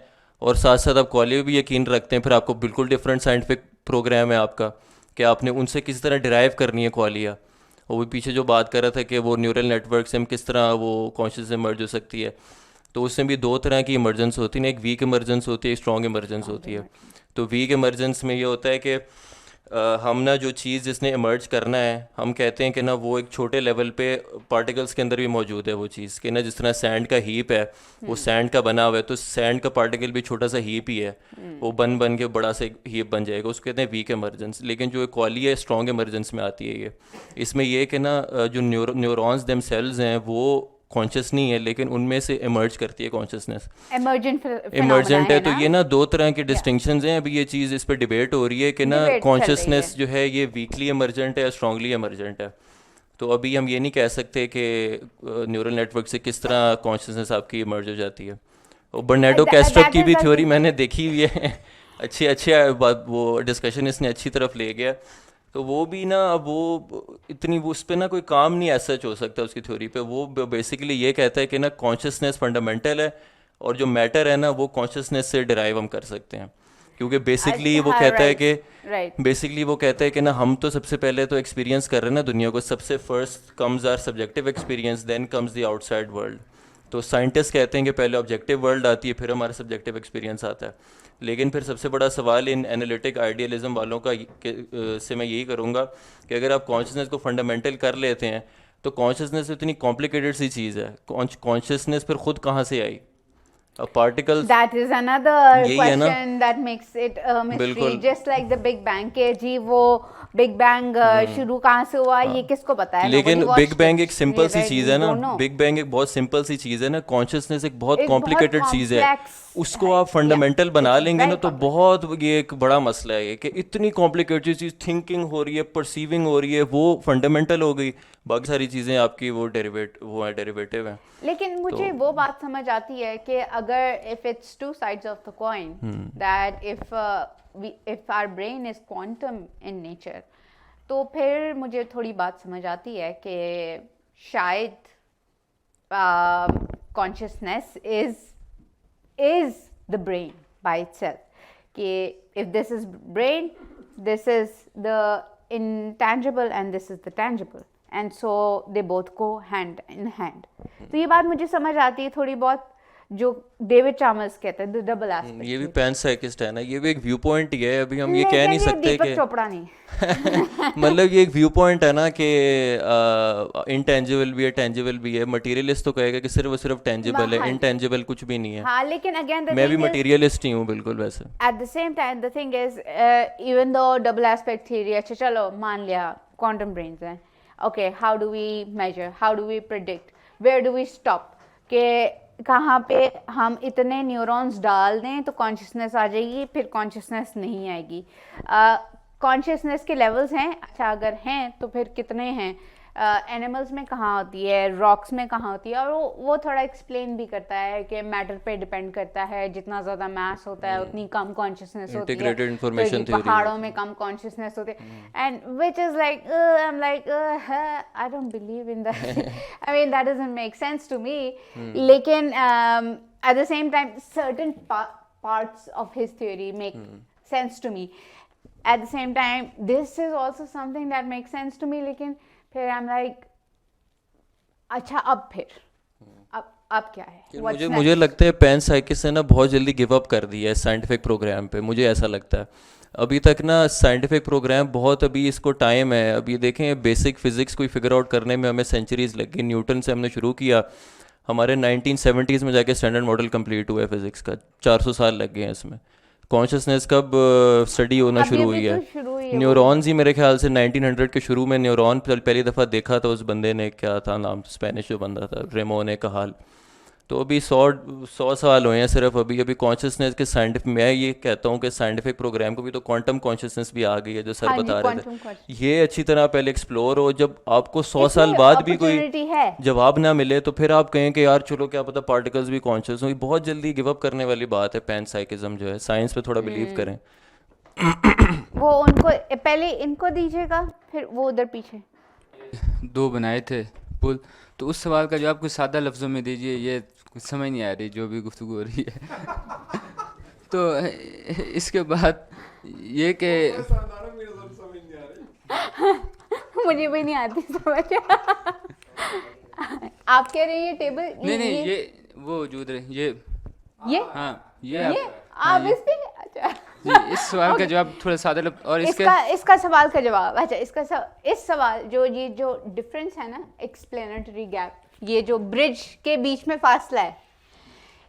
और साथ साथ आप क्वालिया भी यकीन रखते हैं, फिर आपको बिल्कुल डिफरेंट साइंटिफिक प्रोग्राम है आपका कि आपने उनसे किस तरह डिराइव करनी है क्वालिया। और वो पीछे जो बात कर रहा था कि वो न्यूरल नेटवर्क से हम किस तरह वो कॉन्शियस इमर्ज हो सकती है, तो उसमें भी दो तरह की इमर्जेंस होती है ना, एक वीक इमर्जेंस होती है, एक स्ट्रॉन्ग इमर्जेंस होती है। तो वीक इमर्जेंस में ये होता है कि हम ना जो चीज़ जिसने इमर्ज करना है, हम कहते हैं कि ना वो एक छोटे लेवल पे पार्टिकल्स के अंदर भी मौजूद है वो चीज़, कि ना जिस तरह सैंड का हीप है वो सैंड का बना हुआ है, तो सैंड का पार्टिकल भी छोटा सा हीप ही है, वो बन के बड़ा सा हीप बन जाएगा, उसको कहते हैं वीक इमर्जेंस। लेकिन जो क्वाली है स्ट्रॉन्ग इमर्जेंस में आती है ये। इसमें यह कि ना जो न्यूरॉन्स देमसेल्व्स हैं वो कॉन्शियस नहीं है, लेकिन उनमें से इमर्ज करती है कॉन्शियसनेस, इमर्जेंट है। तो ये ना दो तरह के डिस्टिंक्शंस हैं। अभी ये चीज़ इस पर डिबेट हो रही है कि ना कॉन्शियसनेस जो है ये वीकली इमर्जेंट है या स्ट्रांगली इमर्जेंट है। तो अभी हम ये नहीं कह सकते कि न्यूरल नेटवर्क से किस तरह कॉन्शियसनेस आपकी इमर्ज हो जाती है। और बर्नार्डो कैस्ट्रो की भी थ्योरी मैंने देखी हुई है, अच्छे वो डिस्कशन इसने अच्छी तरफ ले गया। तो वो भी ना, वो इतनी उस पर ना कोई काम नहीं ऐसा हो सकता उसकी थ्योरी पे। वो बेसिकली ये कहता है कि ना कॉन्शियसनेस फंडामेंटल है और जो मैटर है ना वो कॉन्शियसनेस से डिराइव हम कर सकते हैं, क्योंकि बेसिकली वो कहता है कि बेसिकली वो कहता है कि ना हम तो सबसे पहले तो एक्सपीरियंस कर रहे हैं ना दुनिया को, सबसे first comes are subjective experience, then comes the outside world. तो साइंटिस्ट कहते हैं कि पहले ऑब्जेक्टिव वर्ल्ड आती है, फिर हमारा सब्जेक्टिव एक्सपीरियंस आता है। लेकिन फिर सबसे बड़ा सवाल इन एनालिटिक आइडियलिज्म वालों का से मैं यही करूँगा कि अगर आप कॉन्शियसनेस को फंडामेंटल कर लेते हैं तो कॉन्शियसनेस इतनी कॉम्प्लिकेटेड सी चीज़ है, कॉन्शियसनेस फिर खुद कहाँ से आई? Particles, that is another question that makes it mystery, just like the Big Bang के जी वो बिग बैंग शुरू कहाँ से हुआ ये किसको पता है? लेकिन बिग बैंग एक सिंपल सी चीज़ है ना, बिग बैंग एक बहुत सिंपल सी चीज़ है ना, कॉन्शियसनेस एक बहुत कॉम्प्लिकेटेड चीज़ है। उसको आप फंडामेंटल बना लेंगे ना तो बहुत ये एक बड़ा मसला है कि इतनी कॉम्प्लिकेटेड चीज़, थिंकिंग हो रही है, परसीविंग हो रही है, वो फंडामेंटल हो गई, बाकी सारी चीज़ें आपकी वो डेरिवेटिव हैं। लेकिन मुझे वो बात समझ आती है कि अगर if it's two sides of the coin, that if our brain is quantum in nature, तो फिर मुझे थोड़ी बात समझ आती है कि शायद consciousness is the brain by itself, कि if this is brain, this is the intangible and this is the tangible, and so they both go hand in hand. तो ये बात मुझे समझ आती है थोड़ी बहुत, जो डेविड चामर्स कहते हैं डबल एस्पेक्ट। ये भी पैन साइकिस्ट है ना, ये भी एक व्यू पॉइंट ही है। अभी हम ये कह नहीं सकते कि चोपड़ा नहीं मतलब ये एक व्यू पॉइंट है ना कि इंटेंजिबल भी है, टेंजिबल भी है। मटेरियलिस्ट तो कहेगा कि सिर्फ और सिर्फ टेंजिबल है, इनटेंजिबल कुछ भी नहीं है। हाँ, लेकिन अगेन मैं भी मटेरियलिस्ट ही हूँ बिल्कुल वैसे। At the same time the thing is even though double aspect theory, अच्छा चलो मान लिया क्वांटम ब्रेन्स हैं, okay, how do we measure, how do we predict, where do we stop, कि कहाँ पे हम इतने न्यूरॉन्स डाल दें तो कॉन्शियसनेस आ जाएगी, फिर कॉन्शियसनेस नहीं आएगी। कॉन्शियसनेस के लेवल्स हैं, अच्छा अगर हैं तो फिर कितने हैं, एनिमल्स में कहाँ होती है, रॉक्स में कहाँ होती है, और वो थोड़ा एक्सप्लेन भी करता है कि मैटर पे डिपेंड करता है, जितना ज़्यादा मास होता है उतनी कम कॉन्शियसनेस होती है, इंटीग्रेटेड इंफॉर्मेशन थ्योरी, पहाड़ों में कम कॉन्शियसनेस होती है, and which is like I am like I don't believe in that, I mean that doesn't make sense to me, लेकिन at the same time certain parts of his theory make sense to me. At the same time, this is also something that makes sense to me, लेकिन फिर I'm like, अच्छा अब फिर अब क्या है? मुझे लगता है पैन साइकिस ने ना बहुत जल्दी गिव अप कर दिया है साइंटिफिक प्रोग्राम पे, मुझे ऐसा लगता है। अभी तक ना साइंटिफिक प्रोग्राम बहुत, अभी इसको टाइम है। अभी देखें बेसिक फिजिक्स कोई फिगर आउट करने में हमें सेंचुरीज लगी। न्यूटन से हमने शुरू किया, हमारे 1970s में जाके स्टैंडर्ड मॉडल कंप्लीट हुआ है फिजिक्स का, 400 साल लग गए हैं इसमें। कॉन्शियसनेस कब स्टडी होना शुरू हुई है? न्यूरॉन्स ही मेरे ख्याल से 1900 के शुरू में न्यूरॉन पहली दफ़ा देखा था उस बंदे ने, क्या था नाम, स्पेनिश जो बंदा था, रेमोने का हाल। तो अभी 100 साल हुए हैं सिर्फ। अभी कॉन्शियसनेस के साइंटिफिक, मैं ये कहता हूँ कि साइंटिफिक प्रोग्राम को भी तो क्वांटम कॉन्शियसनेस भी आ गई है जो सर बता रहे थे। ये अच्छी तरह पहले एक्सप्लोर हो, जब आपको 100 साल बाद भी कोई जवाब ना मिले तो फिर आप कहें कि यार चलो क्या पता पार्टिकल्स भी कॉन्शियस हो। बहुत जल्दी गिव अप करने वाली बात है। पैनसाइकिज्म जो है, साइंस पे थोड़ा बिलीव करें। वो उनको पहले इनको दीजिएगा, फिर वो उधर पीछे दो बनाए थे पुल, तो उस सवाल का जवाब कुछ सादा लफ्ज़ों में दीजिए, ये कुछ समझ नहीं आ रही जो भी गुफ्तगू हो रही है। तो इसके बाद ये कि मुझे भी नहीं आती समझ। आप कह रहे हैं ये टेबल, नहीं ये वो वजूद रहे, ये हाँ ये आप इस पे, अच्छा इस सवाल का जवाब थोड़ा सादा और इसका सवाल का जवाब, अच्छा इस सवाल ये जो डिफरेंस है ना, एक्सप्लेनेटरी गैप, ये जो ब्रिज के बीच में फासला है,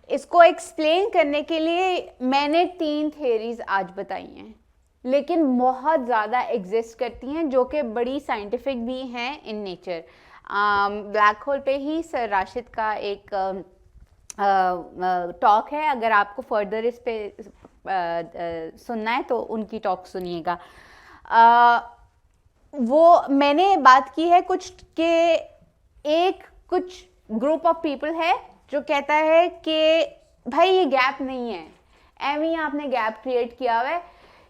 इसको एक्सप्लेन करने के लिए मैंने 3 थियरीज आज बताई हैं, लेकिन बहुत ज़्यादा एग्जिस्ट करती हैं जो कि बड़ी साइंटिफिक भी हैं इन नेचर। ब्लैक होल पे ही सर राशिद का एक टॉक है, अगर आपको फर्दर इस पे सुनना है तो उनकी टॉक सुनिएगा। वो मैंने बात की है कुछ ग्रुप ऑफ पीपल है जो कहता है कि भाई ये गैप नहीं है, एवं ही आपने गैप क्रिएट किया हुआ है,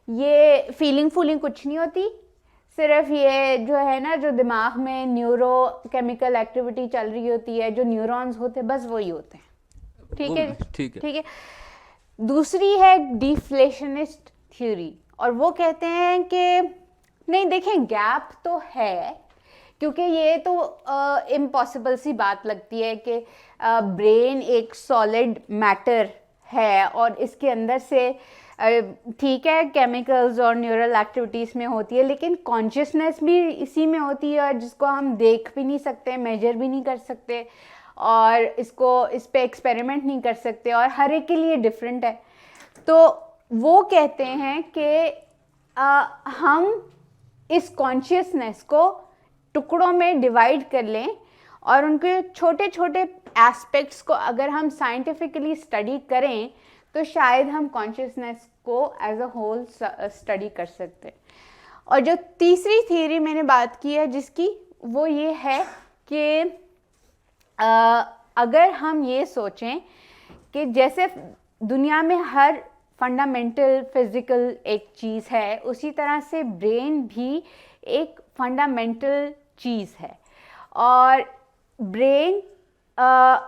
ये फीलिंग कुछ नहीं होती, सिर्फ ये जो है ना, जो दिमाग में न्यूरो केमिकल एक्टिविटी चल रही होती है, जो न्यूरॉन्स होते हैं, बस वही होते हैं। ठीक है। दूसरी है डिफ्लेशनिस्ट थ्योरी, और वो कहते हैं कि नहीं देखें गैप तो है, क्योंकि ये तो इम्पॉसिबल सी बात लगती है कि ब्रेन एक सॉलिड मैटर है और इसके अंदर से ठीक है केमिकल्स और न्यूरल एक्टिविटीज़ में होती है, लेकिन कॉन्शियसनेस भी इसी में होती है, जिसको हम देख भी नहीं सकते, मेजर भी नहीं कर सकते, और इस पे एक्सपेरिमेंट नहीं कर सकते, और हर एक के लिए डिफरेंट है। तो वो कहते हैं कि हम इस कॉन्शियसनेस को टुकड़ों में डिवाइड कर लें और उनके छोटे छोटे एस्पेक्ट्स को अगर हम साइंटिफिकली स्टडी करें तो शायद हम कॉन्शियसनेस को एज अ होल स्टडी कर सकते हैं। और जो तीसरी थ्योरी मैंने बात की है जिसकी, वो ये है कि अगर हम ये सोचें कि जैसे दुनिया में हर फंडामेंटल फिज़िकल एक चीज़ है, उसी तरह से ब्रेन भी एक फंडामेंटल चीज़ है, और ब्रेन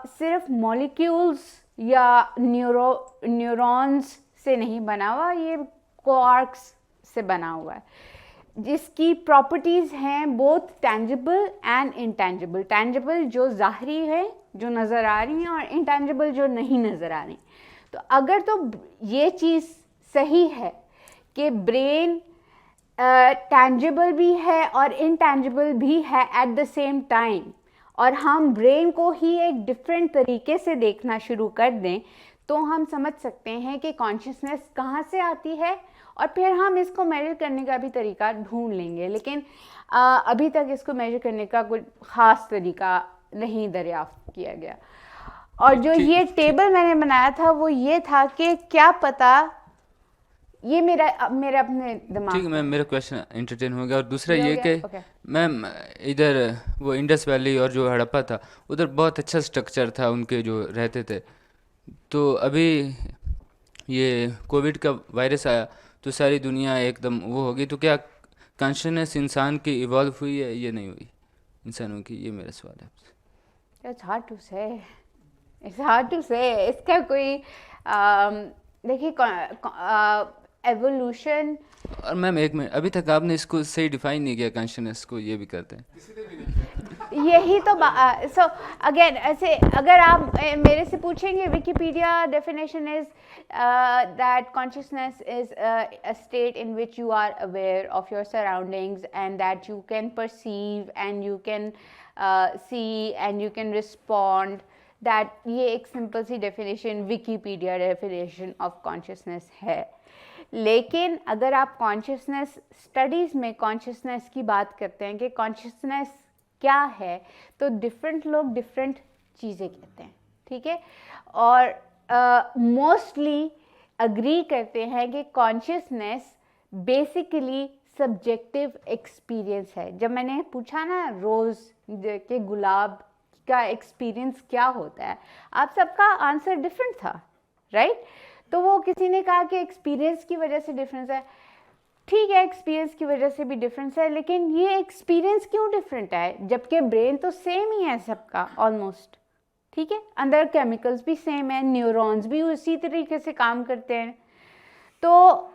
सिर्फ मॉलिक्यूल्स या न्यूरॉन्स से नहीं बना हुआ, ये क्वार्क्स से बना हुआ है, जिसकी प्रॉपर्टीज़ हैं both tangible and intangible. Tangible जो ज़ाहरी है, जो नज़र आ रही हैं, और इंटेंजिबल जो नहीं नज़र आ रही। तो अगर तो ये चीज़ सही है कि ब्रेन टैंजिबल भी है और इनटैंजिबल भी है एट द सेम टाइम, और हम ब्रेन को ही एक डिफरेंट तरीके से देखना शुरू कर दें तो हम समझ सकते हैं कि कॉन्शियसनेस कहाँ से आती है, और फिर हम इसको मेजर करने का भी तरीका ढूंढ लेंगे। लेकिन अभी तक इसको मेजर करने का कोई ख़ास तरीका नहीं दरियाफ्त किया गया। और जो ये टेबल मैंने बनाया था वो ये था कि क्या पता, ये मेरा अपने दिमाग, ठीक है, मेरा क्वेश्चन एंटरटेन हो गया। और दूसरा हो ये गया? कि Okay. मैम इधर वो इंडस वैली और जो हड़प्पा था उधर बहुत अच्छा स्ट्रक्चर था उनके जो रहते थे, तो अभी ये कोविड का वायरस आया तो सारी दुनिया एकदम वो हो गई, तो क्या कॉन्शियसनेस इंसान की इवॉल्व हुई है, ये नहीं हुई इंसानों की? ये मेरा सवाल है आपसे। It's hard to say. It's hard to say. इसका कोई देखिए एवोल्यूशन। और मैम एक मिनट, अभी तक आपने इसको सही डिफाइन नहीं किया, कॉन्शियसनेस को ये भी करते हैं। यही तो सो अगेन ऐसे अगर आप मेरे से पूछेंगे, Wikipedia definition is that consciousness is a state in which you are aware of your surroundings and that you can perceive and you can see and you can respond, that ये एक simple सी definition Wikipedia definition of consciousness है। लेकिन अगर आप consciousness studies में consciousness की बात करते हैं कि कॉन्शियसनेस क्या है, तो डिफरेंट लोग डिफरेंट चीज़ें कहते हैं, ठीक है, और मोस्टली अग्री करते हैं कि कॉन्शियसनेस बेसिकली सब्जेक्टिव एक्सपीरियंस है। जब मैंने पूछा ना रोज़ के गुलाब का एक्सपीरियंस क्या होता है, आप सबका आंसर डिफरेंट था, राइट? तो वो किसी ने कहा कि एक्सपीरियंस की वजह से डिफरेंस है। ठीक है, एक्सपीरियंस की वजह से भी डिफरेंस है, लेकिन ये एक्सपीरियंस क्यों डिफरेंट है जबकि ब्रेन तो सेम ही है सबका ऑलमोस्ट, ठीक है, अंदर केमिकल्स भी सेम है, न्यूरॉन्स भी उसी तरीके से काम करते हैं। तो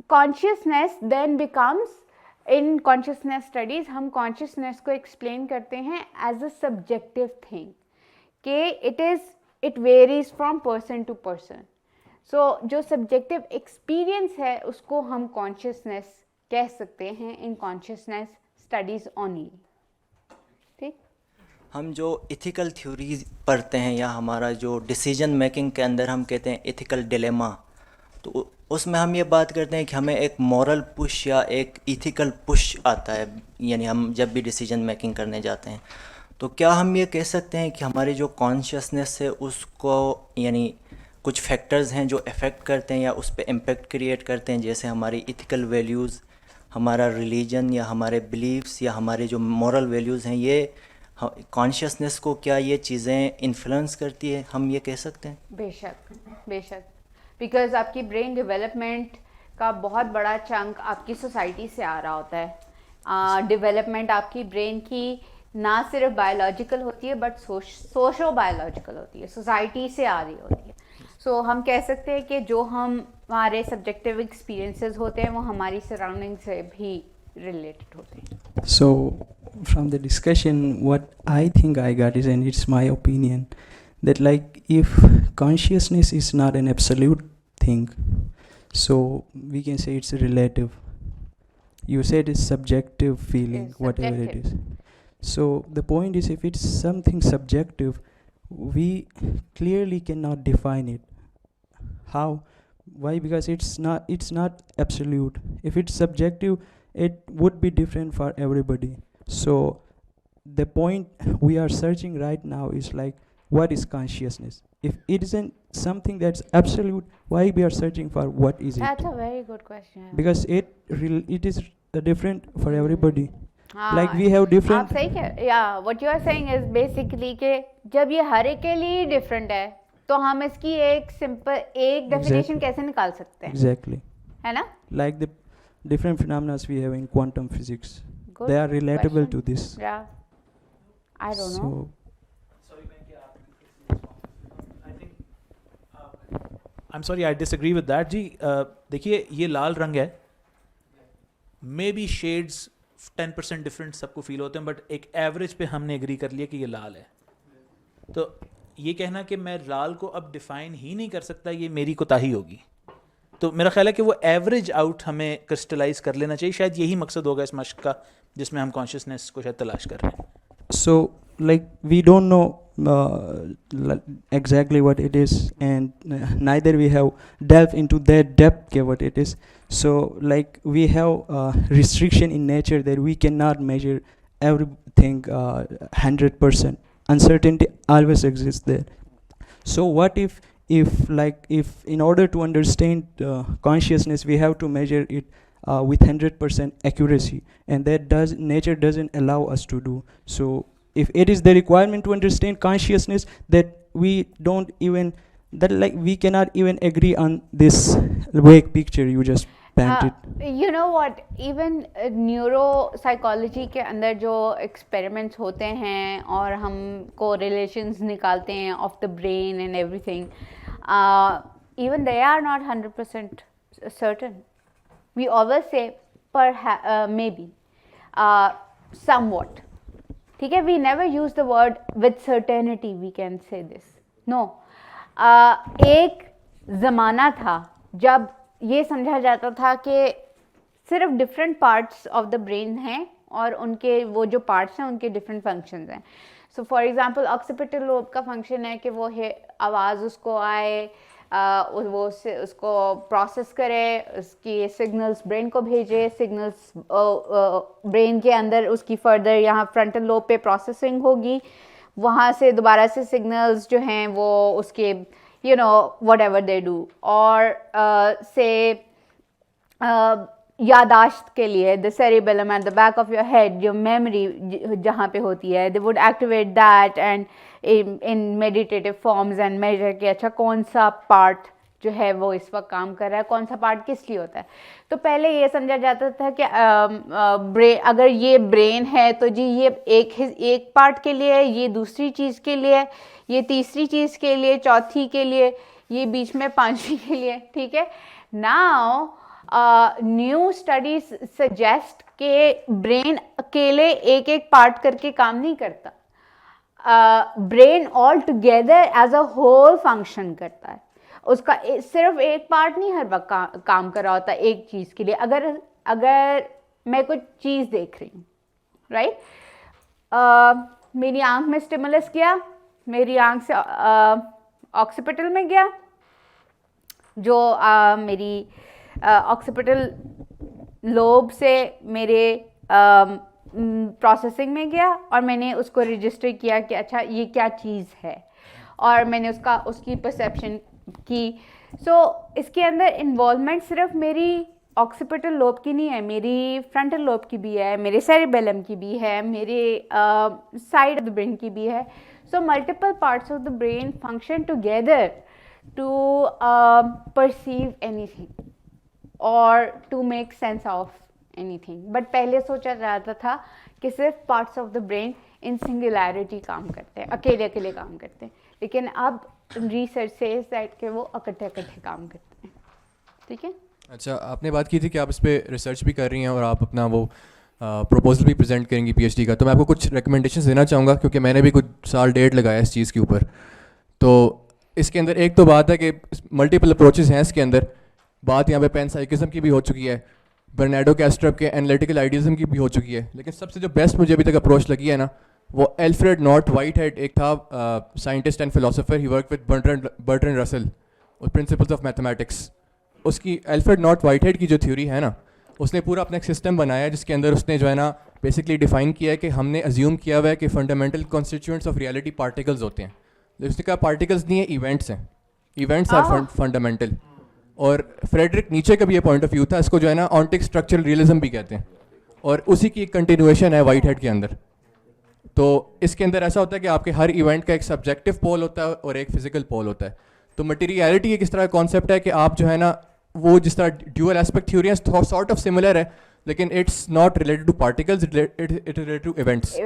consciousness then becomes, in consciousness studies हम कॉन्शियसनेस को एक्सप्लेन करते हैं एज अ सब्जेक्टिव थिंग कि it varies from person to person. So जो सब्जेक्टिव एक्सपीरियंस है उसको हम कॉन्शियसनेस कह सकते हैं इन कॉन्शियसनेस स्टडीज़ ओनली, ठीक। हम जो इथिकल थ्योरी पढ़ते हैं या हमारा जो डिसीजन मेकिंग के अंदर हम कहते हैं इथिकल डिलेमा, तो उसमें हम ये बात करते हैं कि हमें एक मॉरल पुश या एक इथिकल पुश आता है, यानी हम जब भी डिसीजन मेकिंग करने जाते हैं, तो क्या हम ये कह सकते हैं कि हमारी जो कॉन्शियसनेस है उसको, यानी कुछ फैक्टर्स हैं जो अफेक्ट करते हैं या उस पर इम्पेक्ट क्रिएट करते हैं, जैसे हमारी इथिकल वैल्यूज़, हमारा रिलीजन या हमारे बिलीव्स या हमारे जो मॉरल वैल्यूज़ हैं, ये कॉन्शियसनेस को क्या ये चीज़ें इन्फ्लुएंस करती है, हम ये कह सकते हैं? बेशक बेशक, बिकॉज आपकी ब्रेन डेवलपमेंट का बहुत बड़ा चंक आपकी सोसाइटी से आ रहा होता है। डेवलपमेंट आपकी ब्रेन की ना सिर्फ बायोलॉजिकल होती है बट सोशो बायोलॉजिकल होती है, सोसाइटी से आ रही होती है। सो हम कह सकते हैं कि जो हमारे सब्जेक्टिव एक्सपीरियंसेस होते हैं वो हमारी सराउंडिंग से भी रिलेटेड होते हैं। So from the discussion, what I think I got is, and it's my opinion, that like if consciousness is not an absolute thing, so we can say it's relative. You said it's subjective feeling, Yes, whatever it subjective. is. So the point is, if it's something subjective, we clearly cannot define it. How? Why? Because it's not absolute. If it's subjective, it would be different for everybody. So the point we are searching right now is like, what is consciousness? If it isn't something that's absolute, why we are searching for what is it? That's a very good question. Because it is different for everybody. हाँ, Like we have different. आप सही कह, या what you are saying is basically कि जब ये हर एक के लिए डिफरेंट है तो हम इसकी एक सिंपल एक डेफिनेशन Exactly. कैसे निकाल सकते हैं? Exactly. है ना? Like the different phenomena we have in quantum physics. Good They are relatable question. to this. Yeah. I don't know. I'm sorry, I disagree with that जी। देखिए ये लाल रंग है, मे बी शेड्स 10% डिफरेंट सबको feel होते हैं, but एक average पे हमने एग्री कर लिया कि ये लाल है। तो ये कहना कि मैं लाल को अब डिफाइन ही नहीं कर सकता, ये मेरी कोताही होगी। तो मेरा ख्याल है कि वो एवरेज आउट हमें क्रिस्टलाइज कर लेना चाहिए, शायद यही मकसद होगा इस मश्क का जिसमें हम कॉन्शियसनेस को शायद तलाश कर रहे हैं. So, like, we don't know exactly what it is, and neither we have delved into that depth what it is. So, like, we have restriction in nature that we cannot measure everything 100%. Uncertainty always exists there. So what if in order to understand consciousness, we have to measure it with 100% accuracy, and that nature doesn't allow us to do. So if it is the requirement to understand consciousness, that we don't even, that like we cannot even agree on this vague picture you just painted. You know what, even neuropsychology के अंदर जो experiments होते हैं और हमको relations निकालते हैं of the brain and everything, even they are not 100% certain. We always say maybe, somewhat. ठीक है, we never use the word with certainty we can say this. No. एक ज़माना था जब ये समझा जाता था कि सिर्फ different parts of the brain हैं और उनके वो जो पार्ट्स हैं उनके डिफरेंट फंक्शंस हैं. So for example occipital lobe का फंक्शन है कि वो आवाज़ उसको आए, वो उसको प्रोसेस करे, उसकी सिग्नल्स ब्रेन को भेजे, सिग्नल्स ब्रेन के अंदर उसकी फर्दर यहाँ फ्रंटल लोब पे प्रोसेसिंग होगी, वहाँ से दोबारा से सिग्नल्स जो हैं वो उसके whatever they do, और से यादाश्त के लिए the cerebellum at the back of your head, जो मेमोरी जहाँ पे होती है, they would activate that and in meditative forms and measure कि अच्छा कौन सा पार्ट जो है वो इस वक्त काम कर रहा है, कौन सा पार्ट किस लिए होता है. तो पहले ये समझा जाता था कि अगर ये ब्रेन है तो जी ये एक पार्ट के लिए, ये दूसरी चीज़ के लिए, ये तीसरी चीज़ के लिए, चौथी के लिए, ये बीच में पांचवी के लिए. ठीक है. नाउ न्यू स्टडीज सजेस्ट कि ब्रेन अकेले एक एक पार्ट करके काम नहीं करता, brain all together as a whole function करता है. उसका सिर्फ एक पार्ट नहीं हर वक्त काम कर रहा होता एक चीज़ के लिए. अगर मैं कुछ चीज़ देख रही हूँ, राइट, मेरी आंख में स्टिमुलस गया, मेरी आंख से ऑक्सीपिटल में गया, जो मेरी ऑक्सीपिटल लोब से मेरे प्रोसेसिंग में गया और मैंने उसको रजिस्टर किया कि अच्छा ये क्या चीज़ है, और मैंने उसकी परसेप्शन की. सो इसके अंदर इन्वॉल्वमेंट सिर्फ मेरी ऑक्सीपिटल लोब की नहीं है, मेरी फ्रंटल लोब की भी है, मेरे सेरिबेलम की भी है, मेरे साइड ऑफ द ब्रेन की भी है. So multiple parts of the brain function together to perceive anything और to make sense of anything. But पहले सोचा जाता था कि सिर्फ parts of the brain in singularity काम करते हैं, अकेले अकेले काम करते हैं. लेकिन अब रिसर्च से दैट के वो इकट्ठे इकट्ठे काम करते हैं. ठीक है. अच्छा, आपने बात की थी कि आप इस पर रिसर्च भी कर रही हैं और आप अपना वो प्रपोजल भी प्रेजेंट करेंगी पीएचडी का. तो मैं आपको कुछ रिकमेंडेशंस देना चाहूँगा क्योंकि मैंने भी कुछ साल डेढ़ लगाया इस चीज़ के ऊपर. तो इसके अंदर एक तो बात है कि मल्टीपल अप्रोचेस हैं इसके अंदर. बात यहाँ पे पैनसाइकिज्म की भी हो चुकी है, बर्नार्डो कैस्ट्रप के एनालिटिकल आइडियज़म की भी हो चुकी है, लेकिन सबसे जो बेस्ट मुझे अभी तक अप्रोच लगी है ना, वो एल्फ्रेड नॉर्थ वाइटहेड एक था scientist and philosopher. He work with Bertrand Russell और प्रिंसिपल्स ऑफ मैथमेटिक्स. उसकी एल्फ्रेड नॉर्थ वाइटहेड की जो थ्योरी है ना, उसने पूरा अपना एक सिस्टम बनाया जिसके अंदर उसने जो है ना बेसिकली डिफाइन किया है कि हमने अज्यूम किया हुआ है कि fundamental constituents of reality particles होते हैं. उसने कहा पार्टिकल्स नहीं है, इवेंट्स हैं. Events are fundamental. और फ्रेडरिक नीचे का भी ये पॉइंट ऑफ व्यू था. इसको जो है ना ऑन्टिक स्ट्रक्चरल रियलिज्म भी कहते हैं, और उसी की एक कंटिन्यूएशन है वाइटहेड के अंदर. तो इसके अंदर ऐसा होता है कि आपके हर इवेंट का एक सब्जेक्टिव पोल होता है और एक फिजिकल पोल होता है. तो मटेरियलिटी एक इस तरह का कॉन्सेप्ट है कि आप जो है ना वो जिस तरह ड्यूअल एस्पेक्ट थ्योरी है सॉर्ट ऑफ सिमिलर है, लेकिन it's not related to particles, it related to events.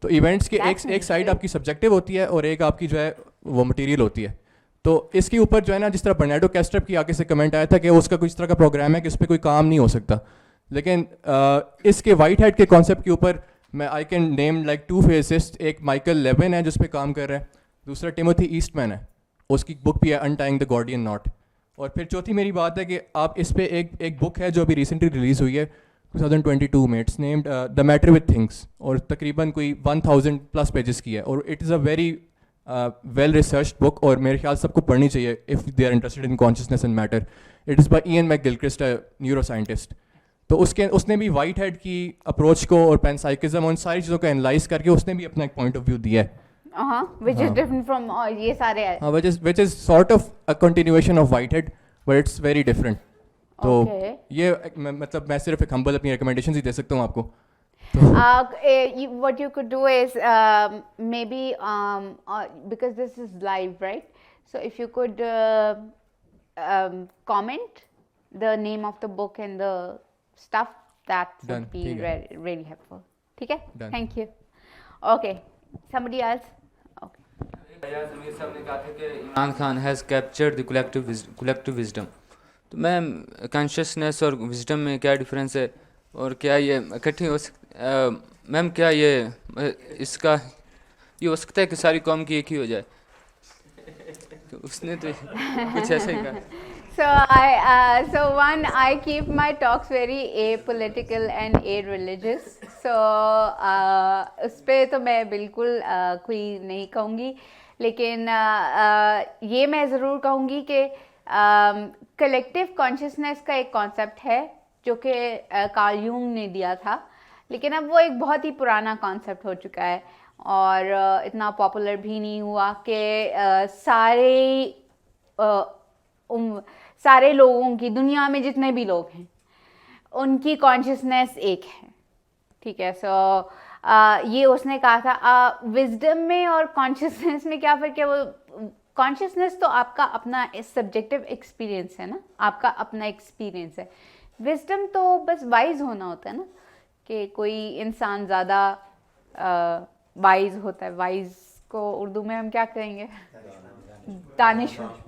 तो इवेंट्स के एक साइड आपकी सब्जेक्टिव होती है और एक आपकी जो है वो मटेरियल होती है. तो इसके ऊपर जो है ना जिस तरह बर्नार्डो कैस्ट्रप की आगे से कमेंट आया था कि उसका कुछ तरह का प्रोग्राम है कि उस पर कोई काम नहीं हो सकता, लेकिन इसके वाइटहेड के कॉन्सेप्ट के ऊपर मैं I can name like two physicist. एक माइकल लेविन है जिस पे काम कर रहा है, दूसरा टिमोथी ईस्टमैन है, उसकी बुक भी है अनटाइंग द गॉर्डियन नॉट. और फिर चौथी मेरी बात है कि आप इस पे एक बुक है जो अभी रिसेंटली रिलीज़ हुई है 2022 में, it's named the Matter with Things, और तकरीबन कोई 1000 प्लस पेजेस की है, और it is a very well researched book, और मेरे ख्याल सबको पढ़नी चाहिए if they are interested in consciousness and matter. It is by Iain McGilchrist, neuroscientist. तो उसने भी वाइट हेड की अप्रोच को और पैनसाइकिज्म उन सारी चीज़ों को एनालाइज करके उसने भी अपना एक पॉइंट ऑफ व्यू दिया है. which is different from ये सारे which is sort of a continuation of Whitehead, but it's very different. तो ये मतलब मैं सिर्फ एक humble अपनी recommendations ही दे सकता हूँ आपको. What you could do is maybe because this is live, right? So if you could comment the name of the book and the stuff, that would be really helpful. ठीक है? Thank you. Okay. Somebody else? Sameer साहब ने कहा था कि Imran Khan has captured the collective wisdom. तो ma'am consciousness और wisdom में क्या डिफरेंस है, और क्या ये इकट्ठी हो मैम क्या ये इसका ये हो सकता है कि सारी कौम की एक ही हो जाए? तो उसने तो कुछ ऐसा ही कहा. So one, I keep my talks very apolitical and a-religious. So उस पे तो मैं बिल्कुल कोई नहीं कहूँगी, लेकिन ये मैं ज़रूर कहूँगी कि कलेक्टिव कॉन्शियसनेस का एक कॉन्सेप्ट है जो कि कार्ल यूंग ने दिया था, लेकिन अब वो एक बहुत ही पुराना कॉन्सेप्ट हो चुका है और इतना पॉपुलर भी नहीं हुआ कि सारे लोगों की, दुनिया में जितने भी लोग हैं उनकी कॉन्शियसनेस एक है. ठीक है. सो ये उसने कहा था. विजडम में और कॉन्शियसनेस में क्या फ़र्क है? वो कॉन्शियसनेस तो आपका अपना सब्जेक्टिव एक्सपीरियंस है ना, आपका अपना एक्सपीरियंस है. विजडम तो बस वाइज होना होता है ना, कि कोई इंसान ज़्यादा वाइज होता है. वाइज को उर्दू में हम क्या कहेंगे? दानिशमंद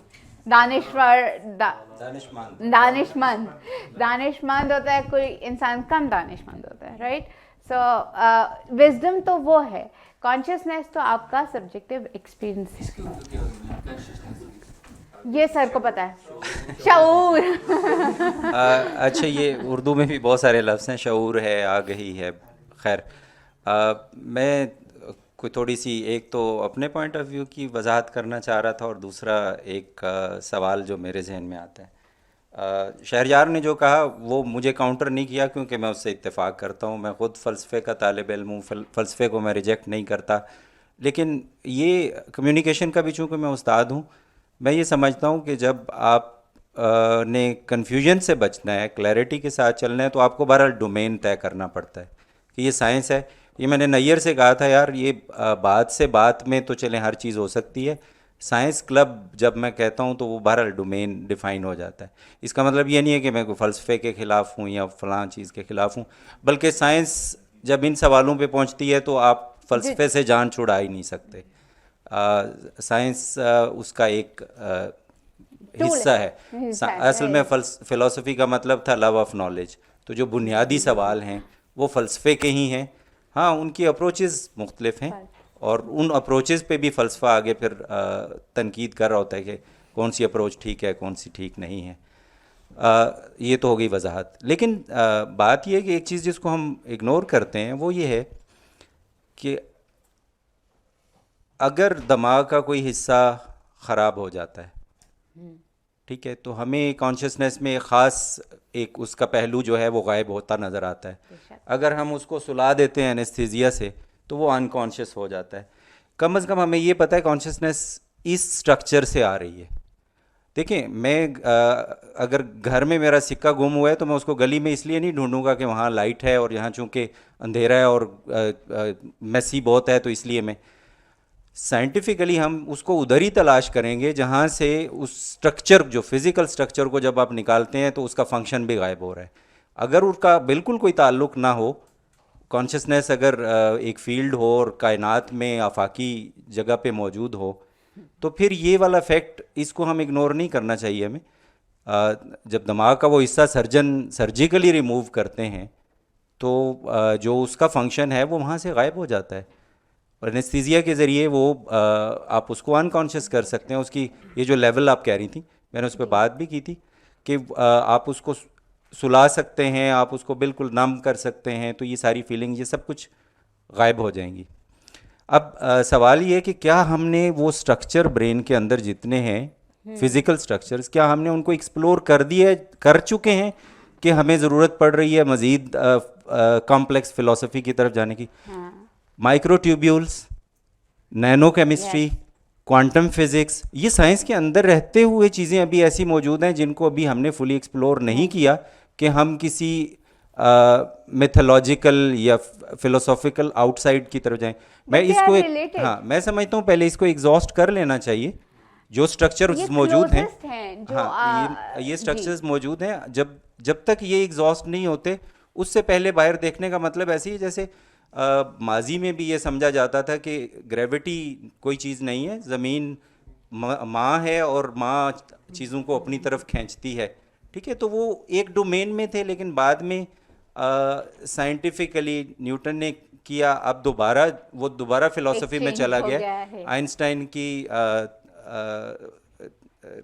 होता है, कोई इंसान कम दानिशमंद होता है. राइट. सो विजडम तो वो है, कॉन्शियसनेस तो आपका सब्जेक्टिव एक्सपीरियंस है. ये सर को पता है. शऊर. अच्छा, ये उर्दू में भी बहुत सारे लफ्ज़ हैं, शऊर है, आगही है. खैर, मैं कोई थोड़ी सी एक तो अपने पॉइंट ऑफ व्यू की वजाहत करना चाह रहा था, और दूसरा एक सवाल जो मेरे जहन में आता है. शहरयार ने जो कहा वो मुझे काउंटर नहीं किया, क्योंकि मैं उससे इत्तेफाक करता हूँ. मैं ख़ुद फ़लसफ़े का तालिब इल्म हूँ, फ़लसफ़े को मैं रिजेक्ट नहीं करता, लेकिन ये कम्युनिकेशन का भी चूँकि मैं उस्ताद हूँ, मैं ये समझता हूँ कि जब आप ने कन्फ्यूजन से बचना है, क्लैरिटी के साथ चलना है, तो आपको बहरहाल डोमेन तय करना पड़ता है कि ये साइंस है. ये मैंने नैयर से कहा था, यार ये बात से बात में तो चलें हर चीज़ हो सकती है. साइंस क्लब जब मैं कहता हूँ तो वो बहरहाल डोमेन डिफ़ाइन हो जाता है. इसका मतलब ये नहीं है कि मैं कोई फ़लसफ़े के ख़िलाफ़ हूँ या फ़लाँ चीज़ के ख़िलाफ़ हूँ, बल्कि साइंस जब इन सवालों पे पहुँचती है तो आप फ़लसफ़े से जान छुड़ा ही नहीं सकते. साइंस उसका एक हिस्सा है. असल में फ़िलासफ़ी का मतलब था लव ऑफ नॉलेज. तो जो बुनियादी सवाल हैं वो फ़लसफ़े के ही हैं. हाँ, उनकी अप्रोचेस मुख्तलिफ हैं, और उन अप्रोचेस पे भी फ़लसफ़ा आगे फिर तनकीद कर रहा होता है कि कौन सी अप्रोच ठीक है, कौन सी ठीक नहीं है. ये तो हो गई वजाहत. लेकिन बात ये है कि एक चीज़ जिसको हम इग्नोर करते हैं वो ये है कि अगर दिमाग का कोई हिस्सा ख़राब हो जाता है, ठीक है, तो हमें कॉन्शियसनेस में ख़ास एक उसका पहलू जो है वो गायब होता नज़र आता है. अगर हम उसको सुला देते हैं एनेस्थीसिया से तो वो अनकॉन्शियस हो जाता है. कम से कम हमें ये पता है कॉन्शियसनेस इस स्ट्रक्चर से आ रही है. देखिए, मैं अगर घर में मेरा सिक्का गुम हुआ है तो मैं उसको गली में इसलिए नहीं ढूंढूंगा कि वहाँ लाइट है और यहाँ चूँकि अंधेरा है और मैसी बहुत है तो इसलिए मैं. साइंटिफिकली हम उसको उधर ही तलाश करेंगे जहाँ से उस स्ट्रक्चर, जो फिज़िकल स्ट्रक्चर को जब आप निकालते हैं तो उसका फंक्शन भी गायब हो रहा है. अगर उसका बिल्कुल कोई ताल्लुक़ ना हो, कॉन्शियसनेस अगर एक फ़ील्ड हो और कायनात में आफाकी जगह पे मौजूद हो, तो फिर ये वाला फैक्ट इसको हम इग्नोर नहीं करना चाहिए हमें. जब दिमाग का वो हिस्सा सर्जिकली रिमूव करते हैं तो जो उसका फंक्शन है वो वहाँ से गायब हो जाता है, और एनेस्थीसिया के ज़रिए वो आप उसको अनकॉन्शियस कर सकते हैं. उसकी ये जो लेवल आप कह रही थी, मैंने उस पर बात भी की थी कि आप उसको सुला सकते हैं, आप उसको बिल्कुल नम कर सकते हैं, तो ये सारी फीलिंग ये सब कुछ गायब हो जाएंगी। अब सवाल ये है कि क्या हमने वो स्ट्रक्चर ब्रेन के अंदर जितने हैं फिज़िकल स्ट्रक्चर्स, क्या हमने उनको एक्सप्लोर कर दिए, कर चुके हैं, कि हमें ज़रूरत पड़ रही है मज़ीद कॉम्प्लेक्स फ़िलासफ़ी की तरफ जाने की? Microtubules, nano chemistry, quantum physics, ये साइंस के अंदर रहते हुए चीज़ें अभी ऐसी मौजूद हैं जिनको अभी हमने फुली एक्सप्लोर नहीं किया कि हम किसी मिथोलॉजिकल या फिलोसॉफिकल आउटसाइड की तरफ जाएं। मैं इसको हाँ, मैं समझता हूँ पहले इसको एग्जॉस्ट कर लेना चाहिए। जो स्ट्रक्चर्स मौजूद हैं, हाँ, ये स्ट्रक्चर्स मौजूद हैं, जब तक ये एग्जॉस्ट नहीं होते, उससे पहले बाहर देखने का मतलब ऐसी है जैसे माजी में भी ये समझा जाता था कि ग्रेविटी कोई चीज़ नहीं है, ज़मीन माँ है और माँ चीज़ों को अपनी तरफ खींचती है, ठीक है। तो वो एक डोमेन में थे, लेकिन बाद में साइंटिफिकली न्यूटन ने किया, अब दोबारा फिलॉसफी में चला गया। आइंस्टाइन की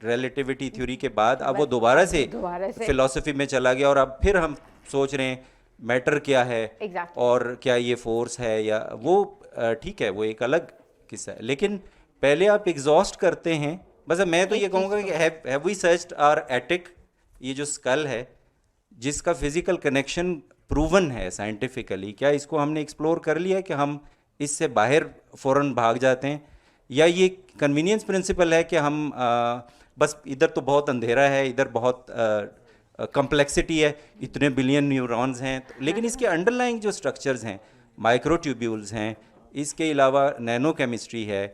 रिलेटिविटी थ्योरी के बाद अब वो दोबारा से फिलॉसफी में चला गया, और अब फिर हम सोच रहे हैं मैटर क्या है, और क्या ये फोर्स है या वो, ठीक है, वो एक अलग किस्सा है। लेकिन पहले आप एग्जॉस्ट करते हैं। बस मैं तो ये कहूँगा कि have we searched our attic, ये जो स्कल है जिसका फिजिकल कनेक्शन प्रूवन है साइंटिफिकली, क्या इसको हमने एक्सप्लोर कर लिया है कि हम इससे बाहर फ़ौरन भाग जाते हैं, या ये कन्वीनियंस प्रिंसिपल है कि हम बस इधर तो बहुत अंधेरा है, इधर बहुत कम्प्लेक्सिटी है, इतने बिलियन न्यूरॉन्स हैं, लेकिन इसके अंडरलाइंग जो स्ट्रक्चर्स हैं, माइक्रोट्यूब्यूल्स हैं, इसके अलावा नैनो केमिस्ट्री है,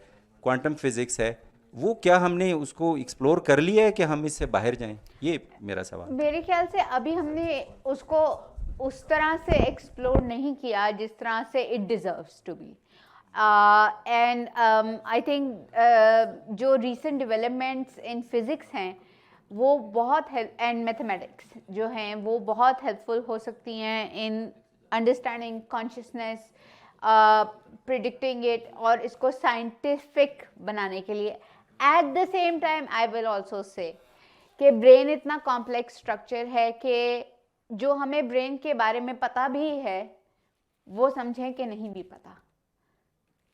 क्वांटम फिज़िक्स है, वो क्या हमने उसको एक्सप्लोर कर लिया है कि हम इससे बाहर जाएं? ये मेरा सवाल। मेरे ख्याल से अभी हमने उसको उस तरह से एक्सप्लोर नहीं किया जिस तरह से it deserves to be. And I think जो रीसेंट डेवलपमेंट्स इन फिज़िक्स हैं वो बहुत एंड मैथमेटिक्स जो हैं वो बहुत हेल्पफुल हो सकती हैं in understanding consciousness, predicting it, और इसको साइंटिफिक बनाने के लिए। Eight the same time I will also say कि ब्रेन इतना कॉम्प्लेक्स स्ट्रक्चर है कि जो हमें ब्रेन के बारे में पता भी है वो समझें कि नहीं भी पता,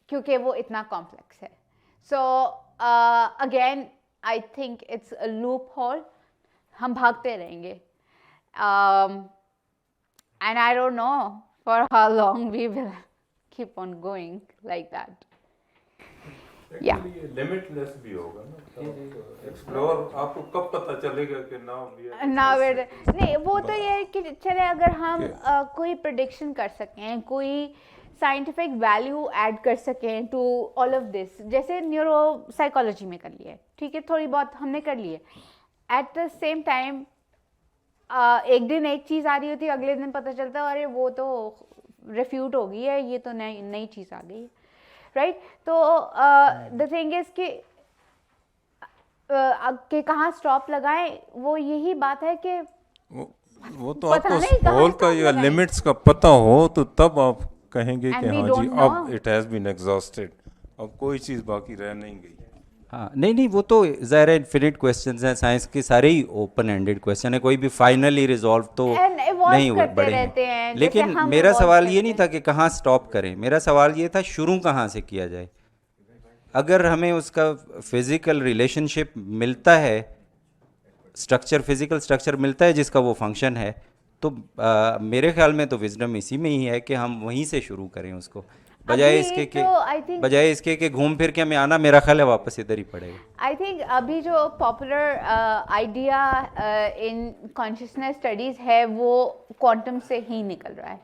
क्योंकि वो इतना कॉम्प्लेक्स है। So again I think it's a loophole, हम भागते रहेंगे, and I don't know for how long we will keep on going like that. या लिमिटलेस भी होगा ना, एक्सप्लोर आपको कब पता चलेगा कि नहीं, वो तो ये है कि चले अगर हम कोई प्रेडिक्शन कर सकें, कोई साइंटिफिक वैल्यू ऐड कर सकें टू ऑल ऑफ दिस, जैसे न्यूरो साइकोलॉजी में कर लिया है, ठीक है, थोड़ी बहुत हमने कर ली है। एट द सेम टाइम एक दिन एक चीज़ आ रही होती है, अगले दिन पता चलता है अरे वो तो रिफ्यूट हो गई है, ये तो नई चीज़ आ गई है, राइट। तो द थिंग इज कि कहाँ स्टॉप लगाएं, वो यही बात है कि वो तो आपको होल का या लिमिट्स का पता हो तो तब आप कहेंगे कि हाँ जी अब इट हैज़ बीन एग्जॉस्टेड, अब कोई चीज़ बाकी रह नहीं गई। हाँ, नहीं, वो तो ज़ाहिर है इन्फिनिट क्वेश्चंस हैं, साइंस के सारे ही ओपन एंडेड क्वेश्चन है, कोई भी फाइनली रिजॉल्व तो नहीं हो बड़े हैं। लेकिन मेरा सवाल ये नहीं था कि कहाँ स्टॉप करें, मेरा सवाल ये था शुरू कहाँ से किया जाए। अगर हमें उसका फिजिकल रिलेशनशिप मिलता है, फिजिकल स्ट्रक्चर मिलता है जिसका वो फंक्शन है, तो मेरे ख्याल में तो विजडम इसी में ही है कि हम वहीं से शुरू करें उसको, बजाय इसके कि घूम फिर के हमें आना, मेरा ख्याल है वापस इधर ही पड़ेगा। आई थिंक अभी जो popular idea in consciousness studies है वो क्वांटम से ही निकल रहा है,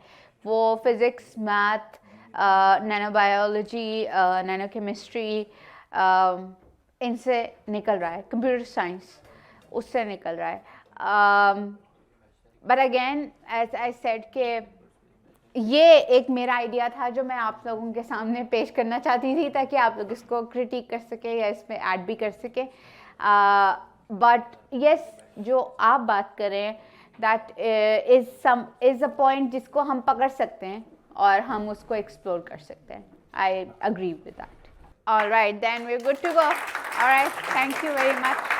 वो फिज़िक्स, मैथ, नैनोबायोलॉजी, नैनो केमिस्ट्री, इनसे निकल रहा है, कंप्यूटर साइंस उससे निकल रहा है। But again as I said के ये एक मेरा आइडिया था जो मैं आप लोगों के सामने पेश करना चाहती थी ताकि आप लोग इसको क्रिटिक कर सके या इसमें ऐड भी कर सके। बट यस, जो आप बात करें दैट इज़ अ पॉइंट जिसको हम पकड़ सकते हैं और हम उसको एक्सप्लोर कर सकते हैं। I agree with that. Alright, then we are good to go. Alright, thank you very much.